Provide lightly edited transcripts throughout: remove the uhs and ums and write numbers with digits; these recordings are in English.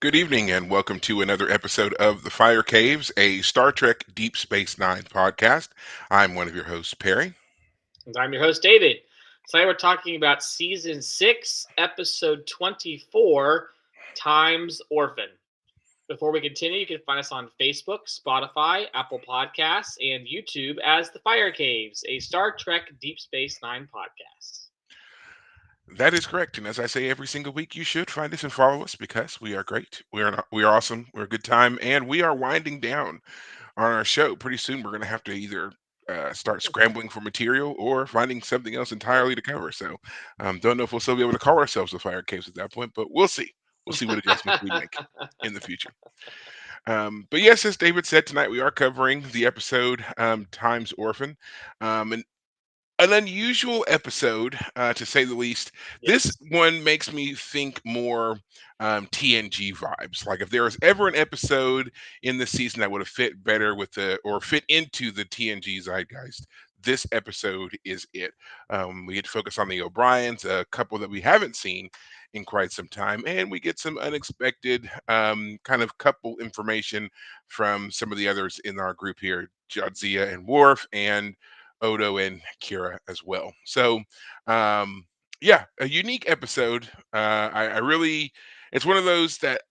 Good evening, and welcome to another episode of The Fire Caves, a Star Trek Deep Space Nine podcast. I'm one of your hosts, Perry. And I'm your host, David. Today we're talking about Season 6, Episode 24, Time's Orphan. Before we continue, you can find us on Facebook, Spotify, Apple Podcasts, and YouTube as The Fire Caves, a Star Trek Deep Space Nine podcast. That is correct, and as I say every single week, you should find us and follow us because we are great. We are awesome. We're a good time, and we are winding down on our show. Pretty soon, we're going to have to either start scrambling for material or finding something else entirely to cover. So, don't know if we'll still be able to call ourselves the Fire Caves at that point, but we'll see. We'll see what adjustments we make in the future. But yes, as David said, tonight we are covering the episode Times Orphan. And an unusual episode, to say the least. This Yes. one makes me think more TNG vibes. Like if there was ever an episode in the season that would have fit better with or fit into the TNG zeitgeist, this episode is it. We get to focus on the O'Briens, a couple that we haven't seen in quite some time, and we get some unexpected kind of couple information from some of the others in our group here, Jadzia and Worf, and Odo and Kira as well. So, yeah, a unique episode. I really, it's one of those that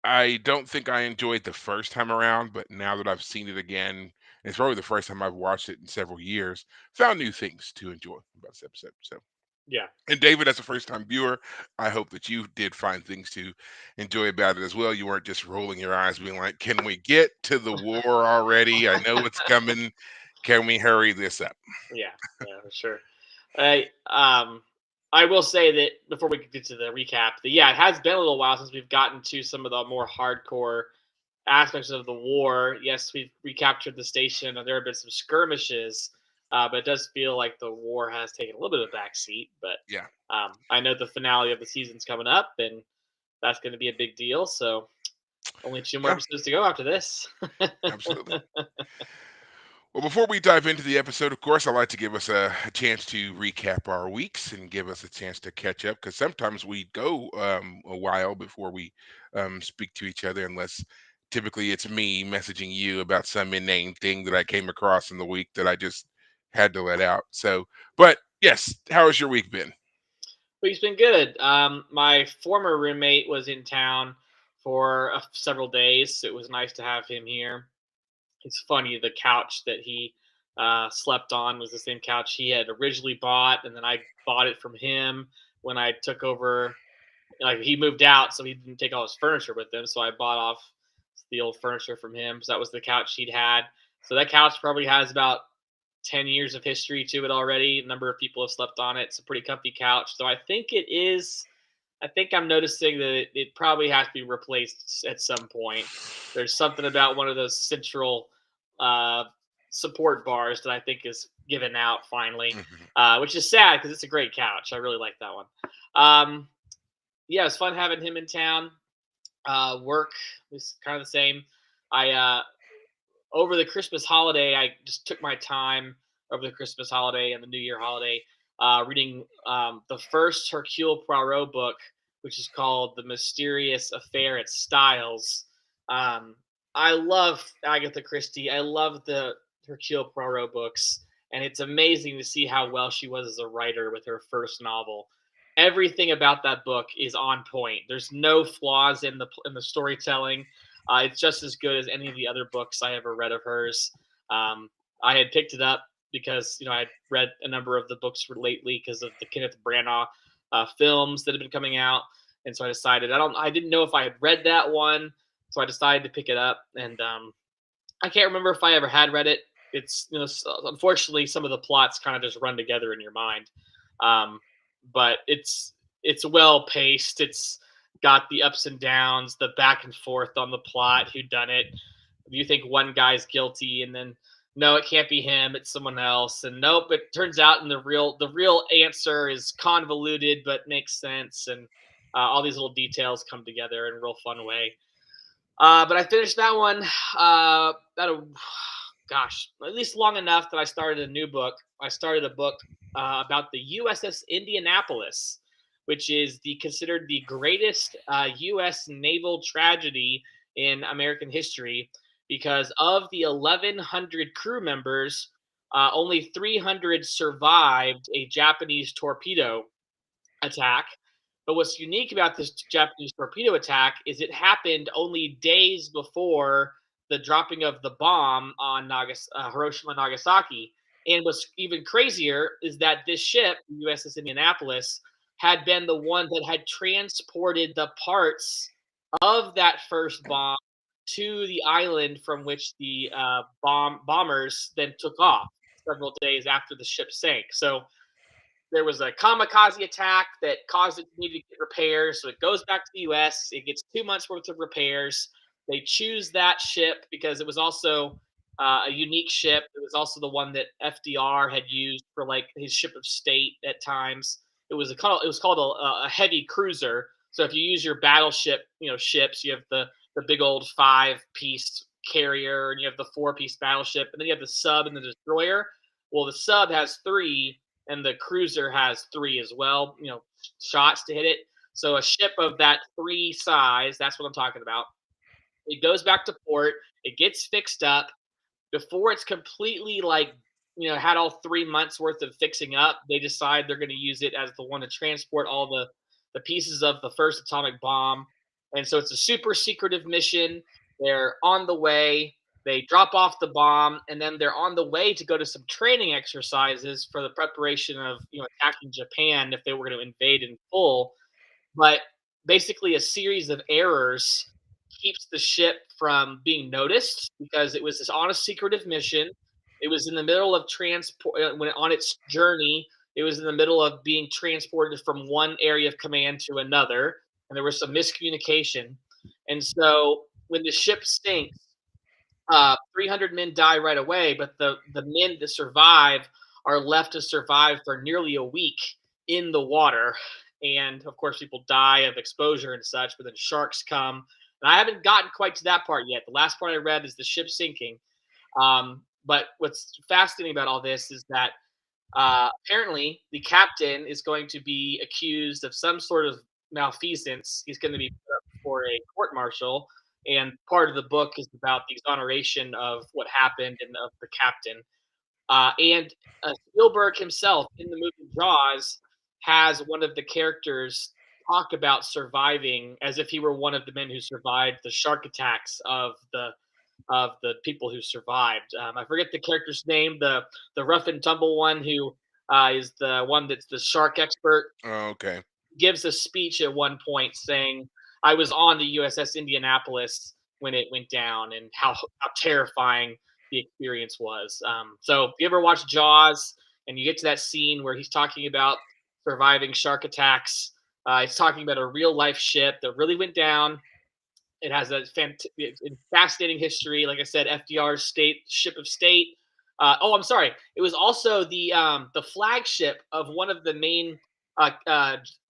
I don't think I enjoyed the first time around, but now that I've seen it again, and it's probably the first time I've watched it in several years, found new things to enjoy about this episode. So, Yeah. and David, as a first time viewer, I hope that you did find things to enjoy about it as well. You weren't just rolling your eyes, being like, can we get to the war already? I know it's coming. Can we hurry this up? Yeah. Yeah, for sure. I I will say that before we get to the recap, it has been a little while since we've gotten to some of the more hardcore aspects of the war. Yes, we've recaptured the station, and there have been some skirmishes, but it does feel like the war has taken a little bit of a backseat. But Yeah, I know the finale of the season's coming up, and that's going to be a big deal. So only two more yeah, episodes to go after this. absolutely. Well, before we dive into the episode, of course, I like to give us a chance to recap our weeks and give us a chance to catch up because sometimes we go a while before we speak to each other, unless typically it's me messaging you about some inane thing that I came across in the week that I just had to let out. So, but yes, how has your week been? Week's been good. My former roommate was in town for several days. So it was nice to have him here. It's funny, the couch that he slept on was the same couch he had originally bought, and then I bought it from him when I took over. Like he moved out, so he didn't take all his furniture with him. So I bought off the old furniture from him. So that was the couch he'd had. So that couch probably has about 10 years of history to it already. A number of people have slept on it. It's a pretty comfy couch. So I think it is. I think I'm noticing that it probably has to be replaced at some point. There's something about one of those central uh, support bars that I think is given out finally, Mhm. which is sad because it's a great couch. I really like that one. Um, yeah, it was fun having him in town. Work was kind of the same. I over the Christmas holiday, I just took my time over the Christmas holiday and the New Year holiday, reading the first Hercule Poirot book, which is called The Mysterious Affair at Styles. Um, I love Agatha Christie. I love the Hercule Poirot books, and it's amazing to see how well she was as a writer with her first novel. Everything about that book is on point. There's no flaws in the storytelling. It's just as good as any of the other books I ever read of hers. Um, I had picked it up because I had read a number of the books lately because of the Kenneth Branagh films that have been coming out, and so I decided I didn't know if I had read that one, so I decided to pick it up, and I can't remember if I ever had read it. It's unfortunately some of the plots kind of just run together in your mind, um, but it's well paced. It's got the ups and downs, the back and forth on the plot, who done it. You think one guy's guilty, and then no, it can't be him, it's someone else, and nope, it turns out and the real answer is convoluted but makes sense, and all these little details come together in a real fun way. But I finished that one at a gosh, at least long enough that I started a new book. I started a book about the USS Indianapolis, which is the considered the greatest U.S. naval tragedy in American history, because of the 1,100 crew members, only 300 survived a Japanese torpedo attack. But what's unique about this Japanese torpedo attack is it happened only days before the dropping of the bomb on Hiroshima and Nagasaki. And what's even crazier is that this ship, the USS Indianapolis, had been the one that had transported the parts of that first bomb to the island from which the bombers then took off several days after the ship sank. So there was a kamikaze attack that caused it to need to get repairs. So it goes back to the US. It gets 2 months worth of repairs. They choose that ship because it was also a unique ship. It was also the one that FDR had used for like his ship of state at times. It was called a heavy cruiser. So if you use your battleship, ships, you have the big old 5-piece carrier, and you have the 4-piece battleship, and then you have the sub and the destroyer. Well, the sub has 3, and the cruiser has 3 as well, shots to hit it. So a ship of that 3 size, that's what I'm talking about. It goes back to port, it gets fixed up before it's completely had all 3 months worth of fixing up. They decide they're going to use it as the one to transport all the pieces of the first atomic bomb. And so it's a super secretive mission. They're on the way, they drop off the bomb, and then they're on the way to go to some training exercises for the preparation of attacking Japan if they were going to invade in full. But basically, a series of errors keeps the ship from being noticed because it was on a secretive mission. It was in the middle of transport when on its journey. It was in the middle of being transported from one area of command to another, and there was some miscommunication. And so when the ship sinks, 300 men die right away, but the men that survive are left to survive for nearly a week in the water. And of course, people die of exposure and such, but then sharks come. And I haven't gotten quite to that part yet. The last part I read is the ship sinking. But what's fascinating about all this is that apparently the captain is going to be accused of some sort of malfeasance. He's going to be put up for a court martial, and part of the book is about the exoneration of what happened and of the captain. And Spielberg himself in the movie Jaws has one of the characters talk about surviving as if he were one of the men who survived the shark attacks of the people who survived. I forget the character's name, the rough and tumble one who is the one that's the shark expert. Oh, okay. Gives a speech at one point saying, "I was on the USS Indianapolis when it went down, and how terrifying the experience was." So, if you ever watch Jaws and you get to that scene where he's talking about surviving shark attacks, he's talking about a real life ship that really went down. It has a fascinating history. Like I said, FDR's state ship of state. I'm sorry. It was also the flagship of one of the main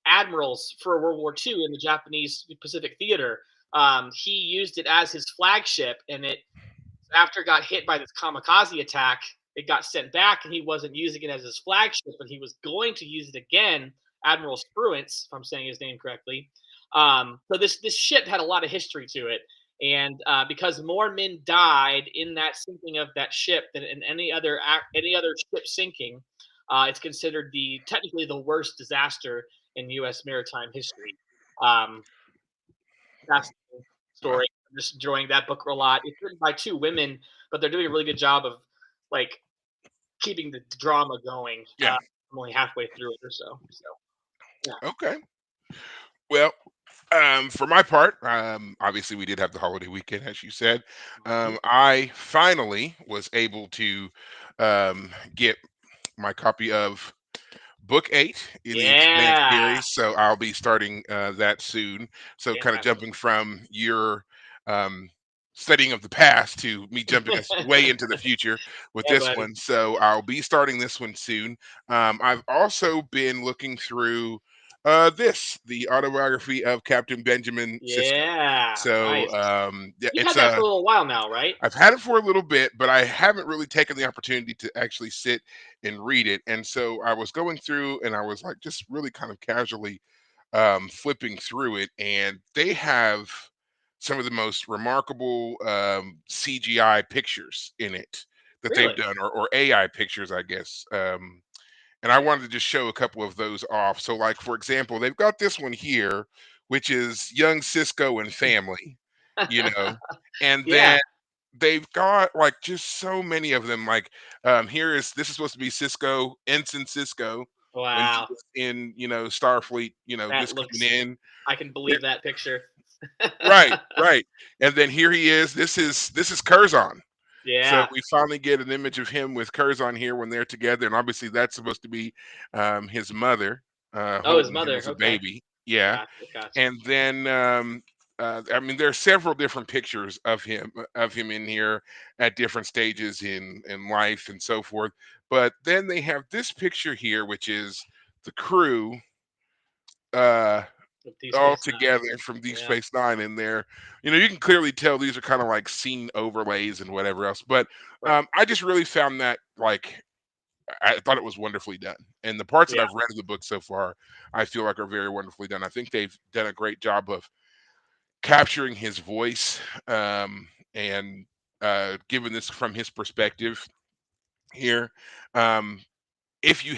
admirals for World War II in the Japanese Pacific Theater. He used it as his flagship, and it after it got hit by this kamikaze attack, it got sent back, and he wasn't using it as his flagship, but he was going to use it again. Admiral Spruance, if I'm saying his name correctly. So this ship had a lot of history to it, and because more men died in that sinking of that ship than in any other ship sinking, it's considered technically the worst disaster in U.S. maritime history. Um, Fascinating Wow. story. I'm just enjoying that book a lot. It's written by 2 women, but they're doing a really good job of like keeping the drama going. Yeah. I'm only halfway through it or so. So yeah. Okay. Well, for my part, obviously we did have the holiday weekend, as you said. Mhm. I finally was able to get my copy of Book 8 in the expanded Yeah. series, so I'll be starting that soon. So, kind of Yeah. jumping from your um, studying of the past to me jumping us way into the future with Yeah, this buddy. one. So, I'll be starting this one soon. I've also been looking through the autobiography of Captain Benjamin Sisko. Yeah. So, Nice. yeah, You've had that for a little while now, right? I've had it for a little bit, but I haven't really taken the opportunity to actually sit and read it. And so I was going through and I was like just really kind of casually flipping through it, and they have some of the most remarkable CGI pictures in it that they've Really? done, or AI pictures, I guess. And I wanted to just show a couple of those off. So, like for example, they've got this one here, which is young Cisco and family, you know, and Yeah. then they've got like just so many of them. Like here is this is supposed to be Cisco, Ensign Cisco, when he Wow. was in Starfleet, That just coming looks. in. I can believe that picture. Right, right. And then here he is. This is Curzon. So Yeah. we finally get an image of him with Curzon here when they're together, and obviously that's supposed to be his mother Oh, his holding him mother. as a Okay. baby. Yeah, Gotcha. Gotcha. and then I mean there are several different pictures of him in here at different stages in life and so forth. But then they have this picture here, which is the crew. Uh, With Deep all Space Nine. together from Deep Yeah. Space Nine in there. You can clearly tell these are kind of like scene overlays and whatever else. But Right. I just really found that like I thought it was wonderfully done, and the parts that Yeah. I've read of the book so far, I feel like are very wonderfully done. I think they've done a great job of capturing his voice and giving this from his perspective here. Um, if you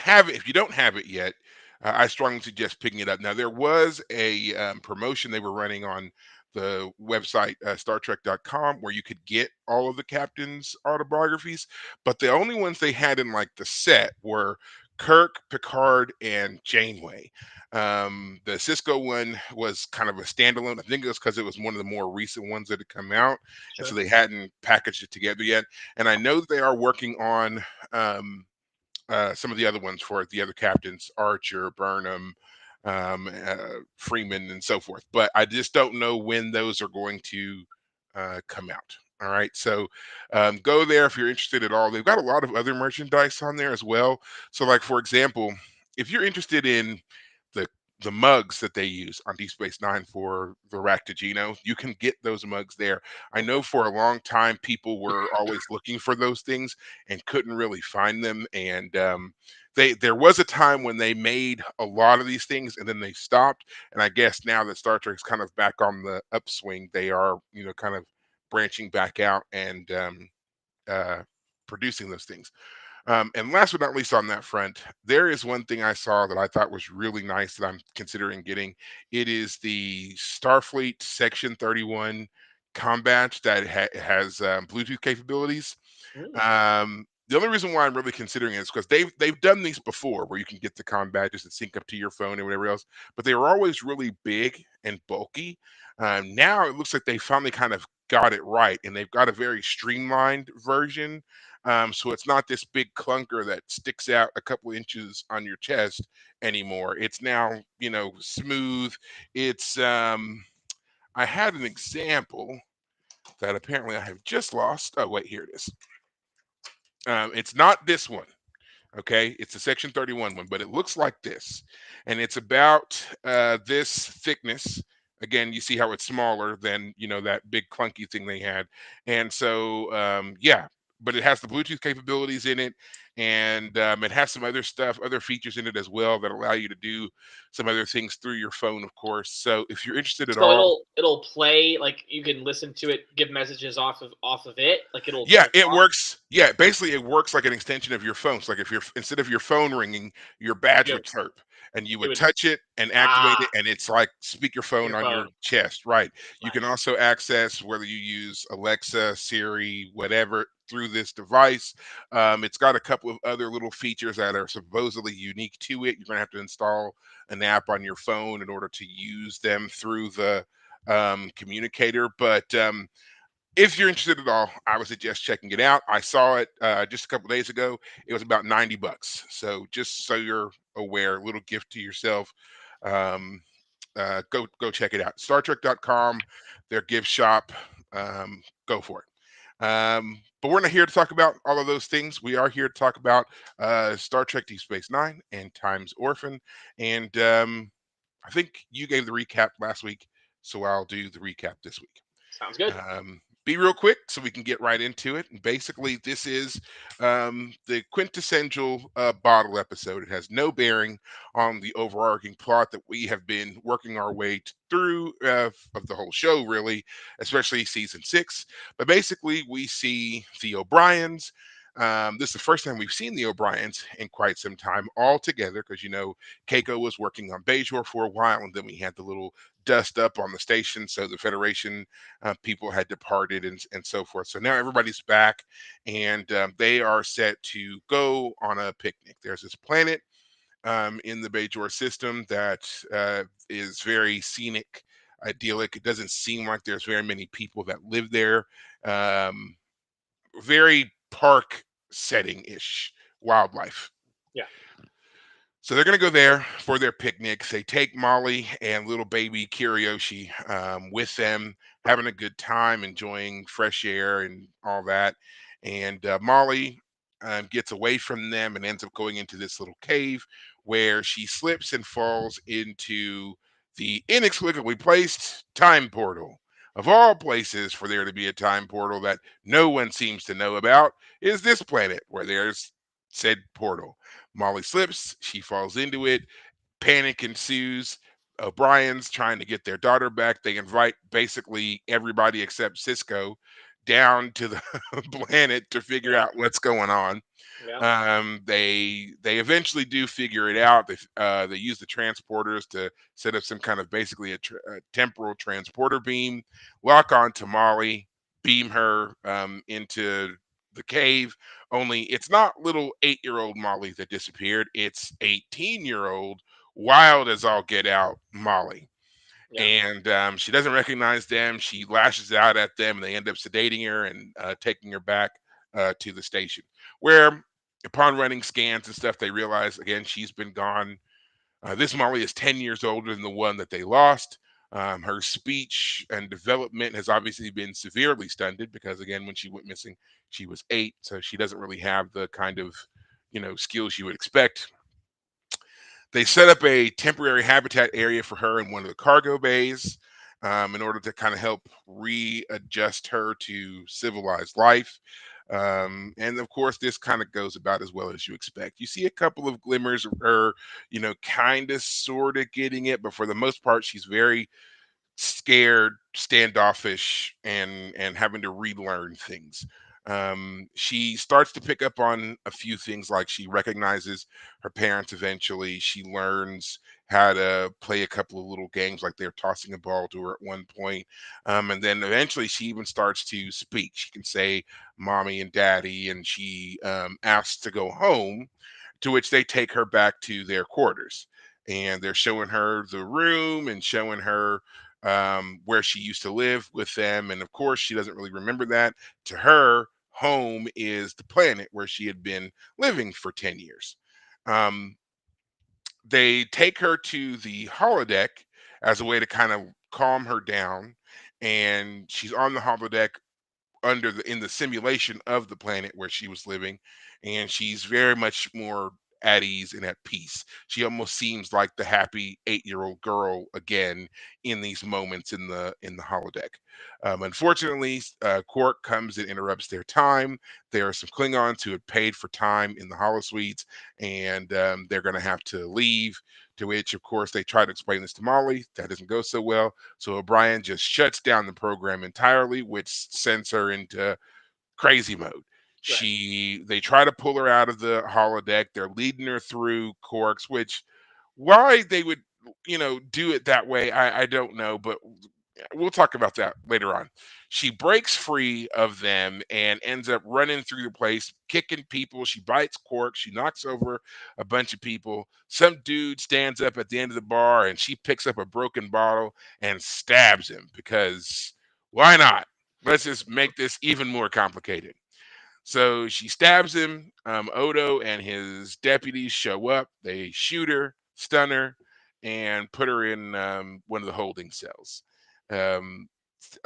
don't have it yet, I strongly suggest picking it up. Now, there was a promotion they were running on the website StarTrek.com where you could get all of the captains' autobiographies, but the only ones they had in like the set were Kirk, Picard, and Janeway. The Cisco one was kind of a standalone. I think it was because it was one of the more recent ones that had come out, and so Sure. they hadn't packaged it together yet. And I know that they are working on some of the other ones for it, the other captains, Archer, Burnham, Freeman, and so forth. But I just don't know when those are going to come out. All right, so go there if you're interested at all. They've got a lot of other merchandise on there as well. So, like for example, if you're interested in the the mugs that they use on Deep Space Nine for the Ractigino, you can get those mugs there. I Okay. know for a long time people were always looking for those things and couldn't really find them. And there was a time when they made a lot of these things and then they stopped. And I guess now that Star Trek's kind of back on the upswing, they are kind of branching back out and uh, producing those things. And last but not least on that front, there is one thing I saw that I thought was really nice that I'm considering getting. It is the Starfleet Section 31 combat that has Bluetooth capabilities. Mm, The only reason why I'm really considering it is because they've done these before, where you can get the com badges that sync up to your phone and whatever else, but they were always really big and bulky. Now it looks like they finally kind of got it right, and they've got a very streamlined version. So it's not this big clunker that sticks out a couple inches on your chest anymore. It's now smooth. It's I had an example that apparently I have just lost. Oh wait, here it is. It's not this one. Okay, it's a Section 31 one, but it looks like this, and it's about this thickness. Again, you see how it's smaller than that big clunky thing they had, and so yeah, but it has the Bluetooth capabilities in it, and it has some other stuff, other features in it as well that allow you to do some other things through your phone, of course. So if you're interested at so all, it'll play like you can listen to it, give messages off of it. Like yeah, it'll it talk. works. Yeah, basically it works like an extension of your phone. So like if you're instead of your phone ringing, your badge Good. would chirp and you It would would. touch it and activate Ah, it and it's like speakerphone your on phone. your chest, right? You can Nice. also access whether you use Alexa, Siri, whatever through this device. It's got a couple of other little features that are supposedly unique to it. You're gonna have to install an app on your phone in order to use them through the communicator. But if you're interested at all, I would suggest checking it out. I saw it just a couple days ago. It was about $90. So just so you're aware, a little gift to yourself. Um, go check it out. StarTrek.com, their gift shop. Go for it. But we're not here to talk about all of those things. We are here to talk about Star Trek Deep Space Nine and Time's Orphan. And I think you gave the recap last week, so I'll do the recap this week. Sounds good. Um, be real quick so we can get right into it. And basically, this is the quintessential bottle episode. It has no bearing on the overarching plot that we have been working our way through of the whole show, really, especially season 6. But basically, we see the O'Briens. This is the first time we've seen the O'Briens in quite some time all together because, Keiko was working on Bajor for a while, and then we had the little dust up on the station. So the Federation people had departed and so forth. So now everybody's back, and they are set to go on a picnic. There's this planet in the Bajor system that is very scenic, idyllic. It doesn't seem like there's very many people that live there. Um, Very park setting ish wildlife. Yeah. So they're going to go there for their picnic. They take Molly and little baby Kiriyoshi with them, having a good time, enjoying fresh air and all that. And Molly gets away from them and ends up going into this little cave where she slips and falls into the inexplicably placed time portal. Of all places for there to be a time portal that no one seems to know about is this planet where there's said portal. Molly slips, she falls into it, panic ensues. O'Brien's trying to get their daughter back. They invite basically everybody except Cisco down to the planet to figure Yeah. out what's going on. Yeah. They eventually do figure it out. They use the transporters to set up some kind of basically a temporal transporter beam, lock on to Molly, beam her into the cave. Only it's not little 8-year-old Molly that disappeared. It's 18-year-old wild as all get out Molly, Yeah. and she doesn't recognize them. She lashes out at them, and they end up sedating her and taking her back to the station, where upon running scans and stuff, they realize again she's been gone. This Molly is 10 years older than the one that they lost. Her speech and development has obviously been severely stunted because, again, when she went missing, she was 8, so she doesn't really have the kind of skills you would expect. They set up a temporary habitat area for her in one of the cargo bays in order to kind of help readjust her to civilized life. And of course, this kind of goes about as well as you expect. You see a couple of glimmers of her, kind of sort of getting it, but for the most part, she's very scared, standoffish, and having to relearn things. She starts to pick up on a few things, like she recognizes her parents eventually. She learns how to play a couple of little games, like they're tossing a ball to her at one point. And then eventually she even starts to speak. She can say mommy and daddy, and she asks to go home, to which they take her back to their quarters. And they're showing her the room and showing her where she used to live with them. And of course, she doesn't really remember that. To her, home is the planet where she had been living for 10 years. Um, they take her to the holodeck as a way to kind of calm her down. And she's on the holodeck in the simulation of the planet where she was living, and she's very much more at ease and at peace. She almost seems like the happy 8-year-old girl again in these moments in the holodeck. Unfortunately, Quark comes and interrupts their time. There are some Klingons who had paid for time in the holosuites, and they're going to have to leave. To which, of course, they try to explain this to Molly. That doesn't go so well. So O'Brien just shuts down the program entirely, which sends her into crazy mode. Right. They try to pull her out of the holodeck. They're leading her through corks, which why they would, do it that way, I don't know, but we'll talk about that later on. She breaks free of them and ends up running through the place, kicking people. She bites corks. She knocks over a bunch of people. Some dude stands up at the end of the bar and she picks up a broken bottle and stabs him because why not? Let's just make this even more complicated. So she stabs him. Odo and his deputies show up. They shoot her, stun her, and put her in one of the holding cells. Um,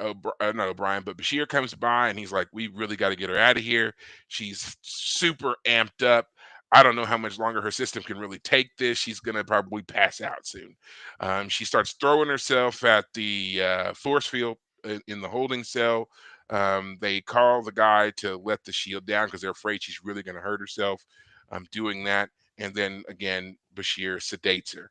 Not O'Brien, but Bashir comes by and he's like, "We really got to get her out of here. She's super amped up. I don't know how much longer her system can really take this. She's gonna probably pass out soon." She starts throwing herself at the force field in the holding cell. They call the guy to let the shield down because they're afraid she's really going to hurt herself doing that. And then again, Bashir sedates her.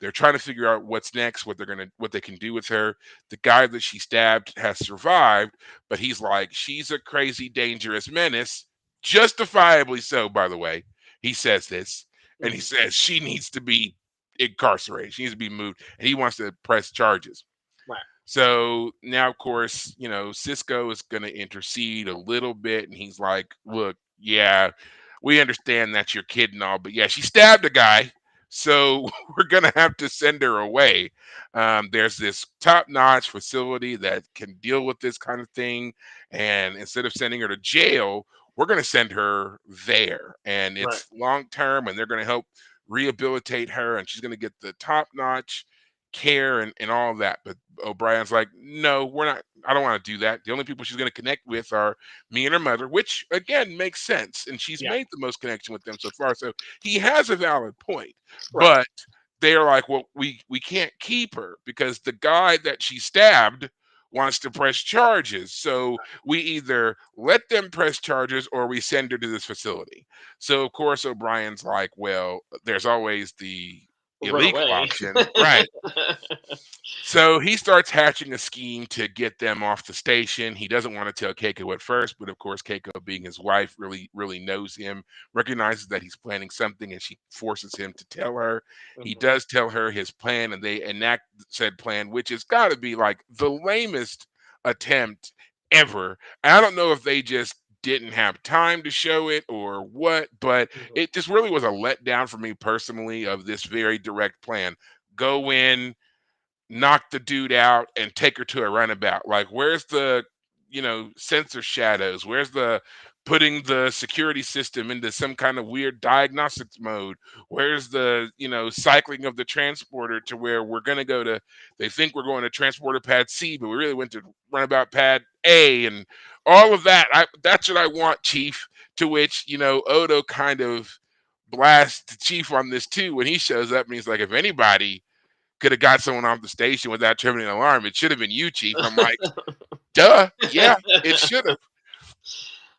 They're trying to figure out what's next, what they can do with her. The guy that she stabbed has survived, but he's like, she's a crazy, dangerous menace, justifiably so, by the way. He says this, and he Mhm. says she needs to be incarcerated. She needs to be moved, and he wants to press charges. Right. So now, of course, Cisco is going to intercede a little bit, and he's like, "Look, yeah, we understand that you're kidding all, but yeah, she stabbed a guy, so we're going to have to send her away. There's this top-notch facility that can deal with this kind of thing, and instead of sending her to jail, we're going to send her there, and Right. it's long term, and they're going to help rehabilitate her, and she's going to get the top-notch care and all of that." But O'Brien's like, no, we're not. I don't want to do that. The only people she's going to connect with are me and her mother, which again makes sense. And she's Yeah. made the most connection with them so far. So he has a valid point. Right. But they're like, well, we can't keep her because the guy that she stabbed wants to press charges. So we either let them press charges or we send her to this facility. So of course O'Brien's like, well, there's always the Run illegal away. option, right? So he starts hatching a scheme to get them off the station. He doesn't want to tell Keiko at first, but of course, Keiko, being his wife, really, really knows him, recognizes that he's planning something, and she forces him to tell her. He Mhm. does tell her his plan, and they enact said plan, which has got to be like the lamest attempt ever. I don't know if they just didn't have time to show it or what, but Mhm. it just really was a letdown for me personally of this very direct plan. Go in, knock the dude out and take her to a runabout. Like, where's the, sensor shadows? Where's the putting the security system into some kind of weird diagnostics mode? Where's the, cycling of the transporter to where we're going to go to, they think we're going to transporter pad C, but we really went to runabout pad A and all of that. That's what I want, Chief. To which, Odo kind of blasts the Chief on this too when he shows up and he's like, if anybody could have got someone off the station without tripping an alarm, it should have been you, Chief. I'm like, duh, yeah, it should have.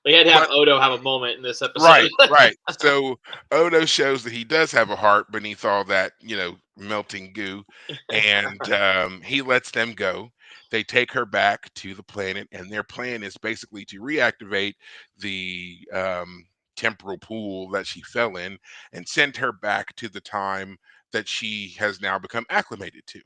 We had to have But Odo have a moment in this episode. right, right. So Odo shows that he does have a heart beneath all that, melting goo, and he lets them go. They take her back to the planet, and their plan is basically to reactivate the temporal pool that she fell in and send her back to the time that she has now become acclimated to.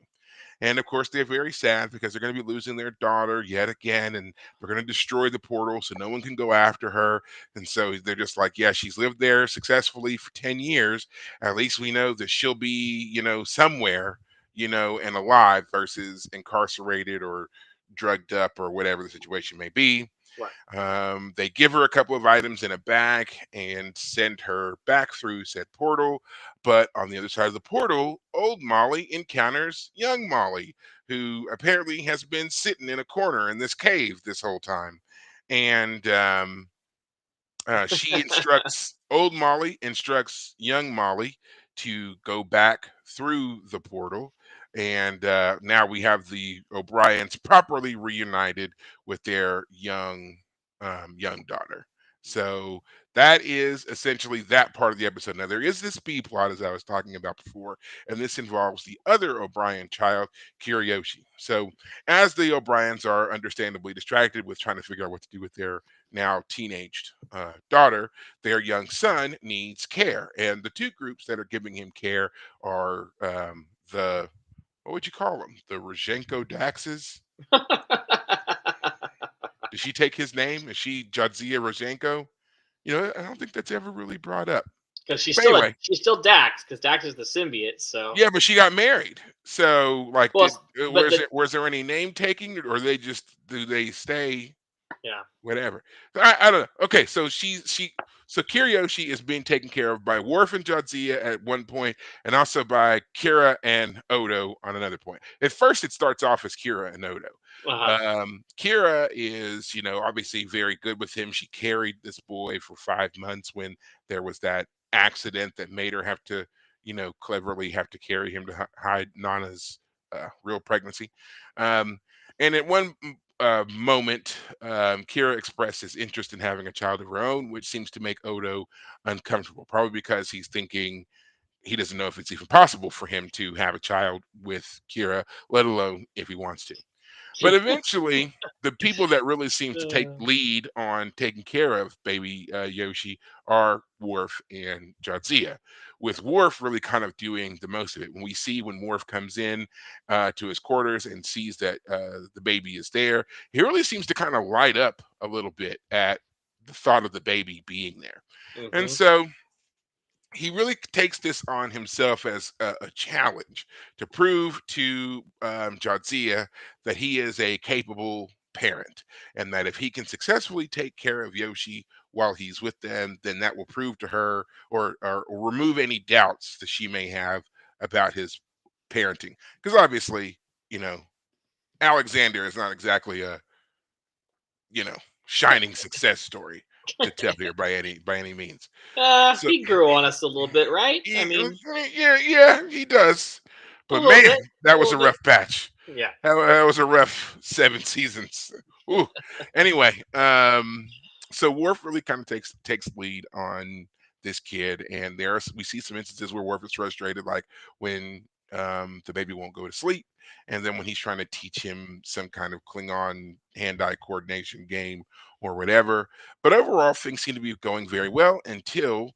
And of course, they're very sad because they're going to be losing their daughter yet again, and they're going to destroy the portal so no one can go after her. And so they're just like, yeah, she's lived there successfully for 10 years. At least we know that she'll be, somewhere, and alive versus incarcerated or drugged up or whatever the situation may be. Right. They give her a couple of items in a bag and send her back through said portal. But on the other side of the portal, old Molly encounters young Molly, who apparently has been sitting in a corner in this cave this whole time. And old Molly instructs young Molly to go back through the portal. And now we have the O'Briens properly reunited with their young daughter. So that is essentially that part of the episode. Now there is this B plot as I was talking about before, and this involves the other O'Brien child, Kiriyoshi. So as the O'Briens are understandably distracted with trying to figure out what to do with their now teenaged daughter, their young son needs care. And the two groups that are giving him care are the, what would you call them? The Rozhenko Daxes? Did she take his name? Is she Jadzia Rozhenko? I don't think that's ever really brought up. Because But anyway, she's still Dax, because Dax is the symbiote. So yeah, but she got married. So, like, well, but was there any name taking, or they just do they stay yeah. whatever? I don't know. Okay, so so Kiriyoshi is being taken care of by Worf and Jadzia at one point, and also by Kira and Odo on another point. At first, it starts off as Kira and Odo. Uh-huh. Kira is, obviously very good with him. She carried this boy for 5 months when there was that accident that made her have to, cleverly have to carry him to hide Nana's real pregnancy. And at one moment, Kira expresses interest in having a child of her own, which seems to make Odo uncomfortable, probably because he's thinking he doesn't know if it's even possible for him to have a child with Kira, let alone if he wants to. But eventually, the people that really seem to take Uh, lead on taking care of baby Yoshi are Worf and Jadzia, with Worf really kind of doing the most of it. When Worf comes in to his quarters and sees that the baby is there, he really seems to kind of light up a little bit at the thought of the baby being there. And mhm, so he really takes this on himself as a challenge to prove to Jadzia that he is a capable parent, and that if he can successfully take care of Yoshi while he's with them, then that will prove to her or remove any doubts that she may have about his parenting. Because obviously, you know, Alexander is not exactly a you know shining success story to tell here by any means. So he grew on us a little bit, right? I He, mean, yeah, he does. a But little man, bit, a that was little a bit. rough patch. Yeah. That was a rough 7 seasons. Ooh. Anyway, so Worf really kind of takes lead on this kid, and we see some instances where Worf is frustrated, like when the baby won't go to sleep, and then when he's trying to teach him some kind of Klingon hand-eye coordination game or whatever. But overall, things seem to be going very well until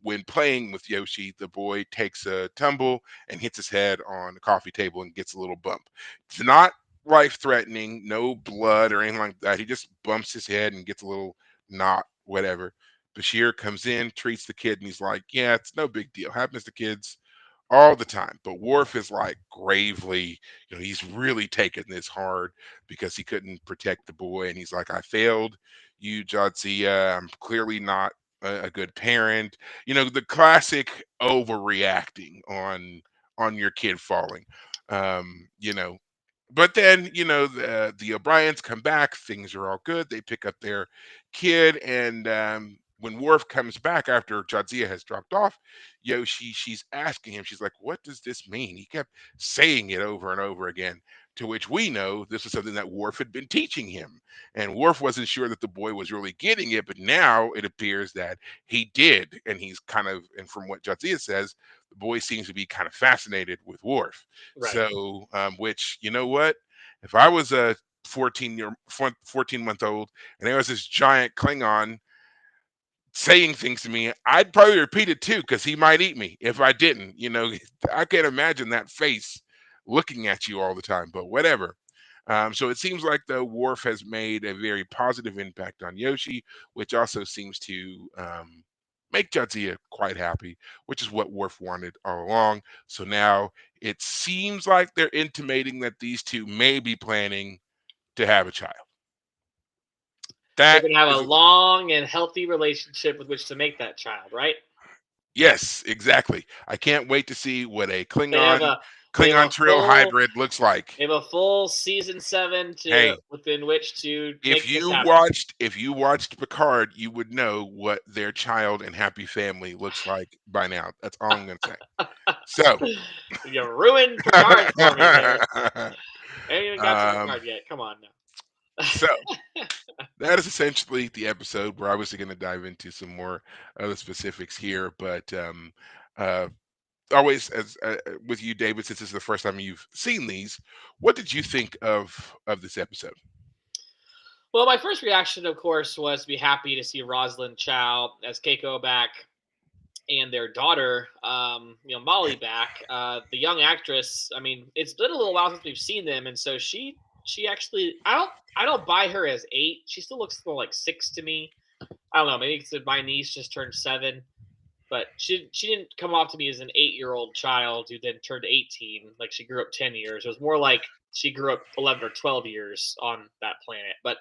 when playing with Yoshi, the boy takes a tumble and hits his head on the coffee table and gets a little bump. It's not life threatening, no blood or anything like that. He just bumps his head and gets a little knot, whatever. Bashir comes in, treats the kid, and he's like, "Yeah, it's no big deal. Happens to kids all the time." But Worf is like gravely, he's really taking this hard because he couldn't protect the boy. And he's like, "I failed you, Jadzia. I'm clearly not a good parent." The classic overreacting on your kid falling. Um, you know, but then the O'Briens come back, things are all good, they pick up their kid, and when Worf comes back after Jadzia has dropped off, she's asking him, she's like, "What does this mean?" He kept saying it over and over again, to which we know this was something that Worf had been teaching him, and Worf wasn't sure that the boy was really getting it, but now it appears that he did, and he's kind of, and from what Jadzia says, the boy seems to be kind of fascinated with Worf. Right. So, which, you know what? If I was a 14-month old and there was this giant Klingon saying things to me, I'd probably repeat it too because he might eat me if I didn't. I can't imagine that face looking at you all the time, but whatever. So it seems like the Worf has made a very positive impact on Yoshi, which also seems to make Jadzia quite happy, which is what Worf wanted all along. So now it seems like they're intimating that these two may be planning to have a child. They're That gonna have a is, long and healthy relationship with which to make that child, right? yes, exactly. I can't wait to see what a They have Klingon a they have Klingon a Trail full hybrid looks like. they have a full season 7 to Hey, within which to if make this you happen. watched if you watched Picard, you would know what their child and happy family looks like by now. That's all I'm going to say. So, You ruined Picard for me there. I haven't even got to um, Picard yet. Come on now. so that is essentially the episode. We're obviously going to dive into some more other specifics here, but uh, always as with you, David, since this is the first time you've seen these, what did you think of this episode? Well, my first reaction, of course, was to be happy to see Rosalind Chow as Keiko back and their daughter, Molly back. The young actress. I mean, it's been a little while since we've seen them, and so she actually, I don't buy her as 8. She still looks more like 6 to me. I don't know. Maybe because my niece just turned 7, but she didn't come off to me as an 8-year-old child who then turned 18. Like she grew up 10 years. It was more like she grew up 11 or 12 years on that planet. But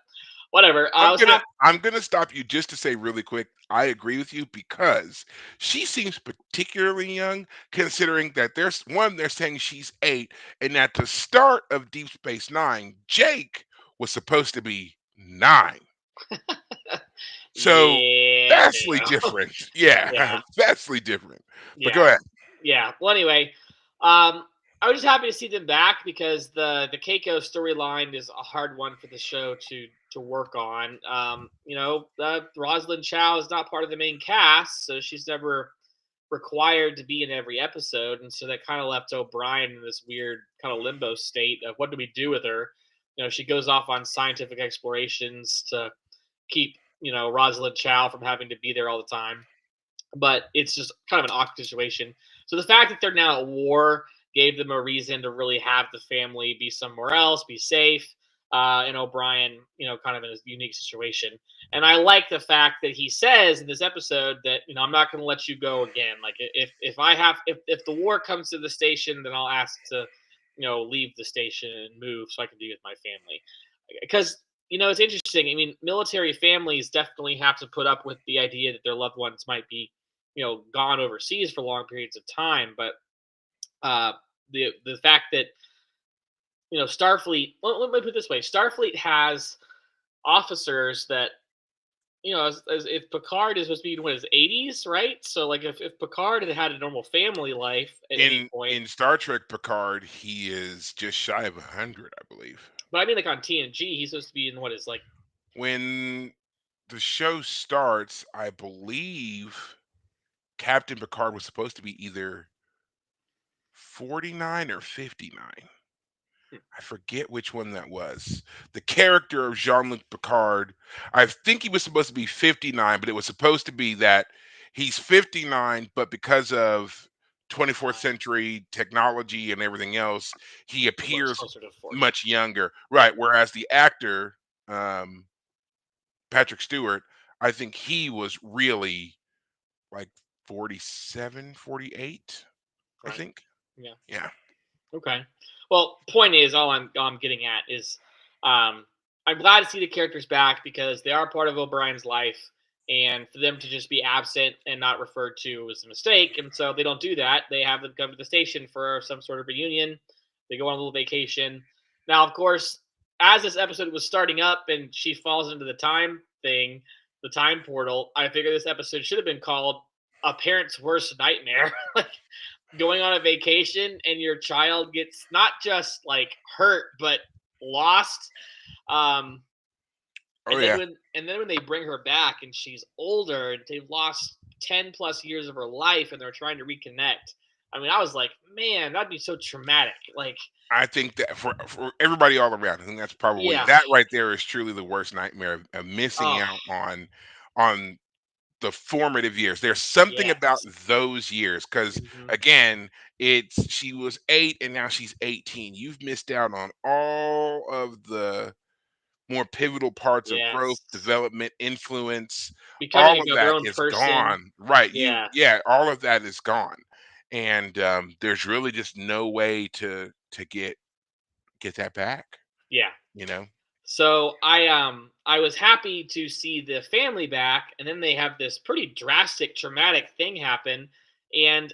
whatever. I I'm was gonna happy. I'm gonna stop you just to say really quick. I agree with you because she seems particularly young, considering that they're saying she's 8, and at the start of Deep Space Nine, Jake was supposed to be 9. So Yeah. vastly different. Yeah, Yeah. vastly different. But go Yeah. ahead. Yeah. Well, anyway, um, I was just happy to see them back because the Keiko storyline is a hard one for the show to work on. Rosalind Chow is not part of the main cast, so she's never required to be in every episode, and so that kind of left O'Brien in this weird kind of limbo state of what do we do with her? She goes off on scientific explorations to keep Rosalind Chow from having to be there all the time, but it's just kind of an awkward situation. So the fact that they're now at war gave them a reason to really have the family be somewhere else, be safe. And O'Brien, kind of in a unique situation. And I like the fact that he says in this episode that I'm not going to let you go again. Like if the war comes to the station, then I'll ask to leave the station and move so I can be with my family. Because it's interesting. I mean, military families definitely have to put up with the idea that their loved ones might be gone overseas for long periods of time. But the fact that Starfleet. Well, let me put it this way: Starfleet has officers that as if Picard is supposed to be in his 80s, right? So like if Picard had a normal family life at any point, In Star Trek Picard, he is just shy of 100, I believe. but I mean like on TNG, he's supposed to be in what is like When the show starts, I believe Captain Picard was supposed to be either 49 or 59. I forget which one that was. The character of Jean-Luc Picard, I think he was supposed to be 59, but it was supposed to be that he's 59, but because of 24th century technology and everything else, he it looks appears closer to 40. much younger. Right. Whereas the actor, um, Patrick Stewart, I think he was really like 47, 48, I Right. think. Yeah. Yeah. Okay. Well, point is, all I'm getting at is, um, I'm glad to see the characters back because they are part of O'Brien's life, and for them to just be absent and not referred to was a mistake. And so they don't do that. They have them come to the station for some sort of reunion. They go on a little vacation. Now, of course, as this episode was starting up and she falls into the time thing, the time portal, I figured this episode should have been called "A Parent's Worst Nightmare." Like going on a vacation and your child gets not just like hurt but lost. um Oh and then yeah. when they bring her back and she's older and they've lost 10 plus years of her life and they're trying to reconnect, I mean, I was like, man, that'd be so traumatic. Like, I think that for everybody all around, I think that's probably yeah. that right there is truly the worst nightmare of missing Oh, out on the formative years. There's something about yes. those years because Hmm. again, it's she was 8 and now she's 18. You've missed out on all of the more pivotal parts of growth, Yes. development, influence. Becoming All of their that own is person. gone. Right. Yeah. Yeah, all of that is gone. And there's really just no way to get that back, Yeah. you know? So I was happy to see the family back, and then they have this pretty drastic, traumatic thing happen, and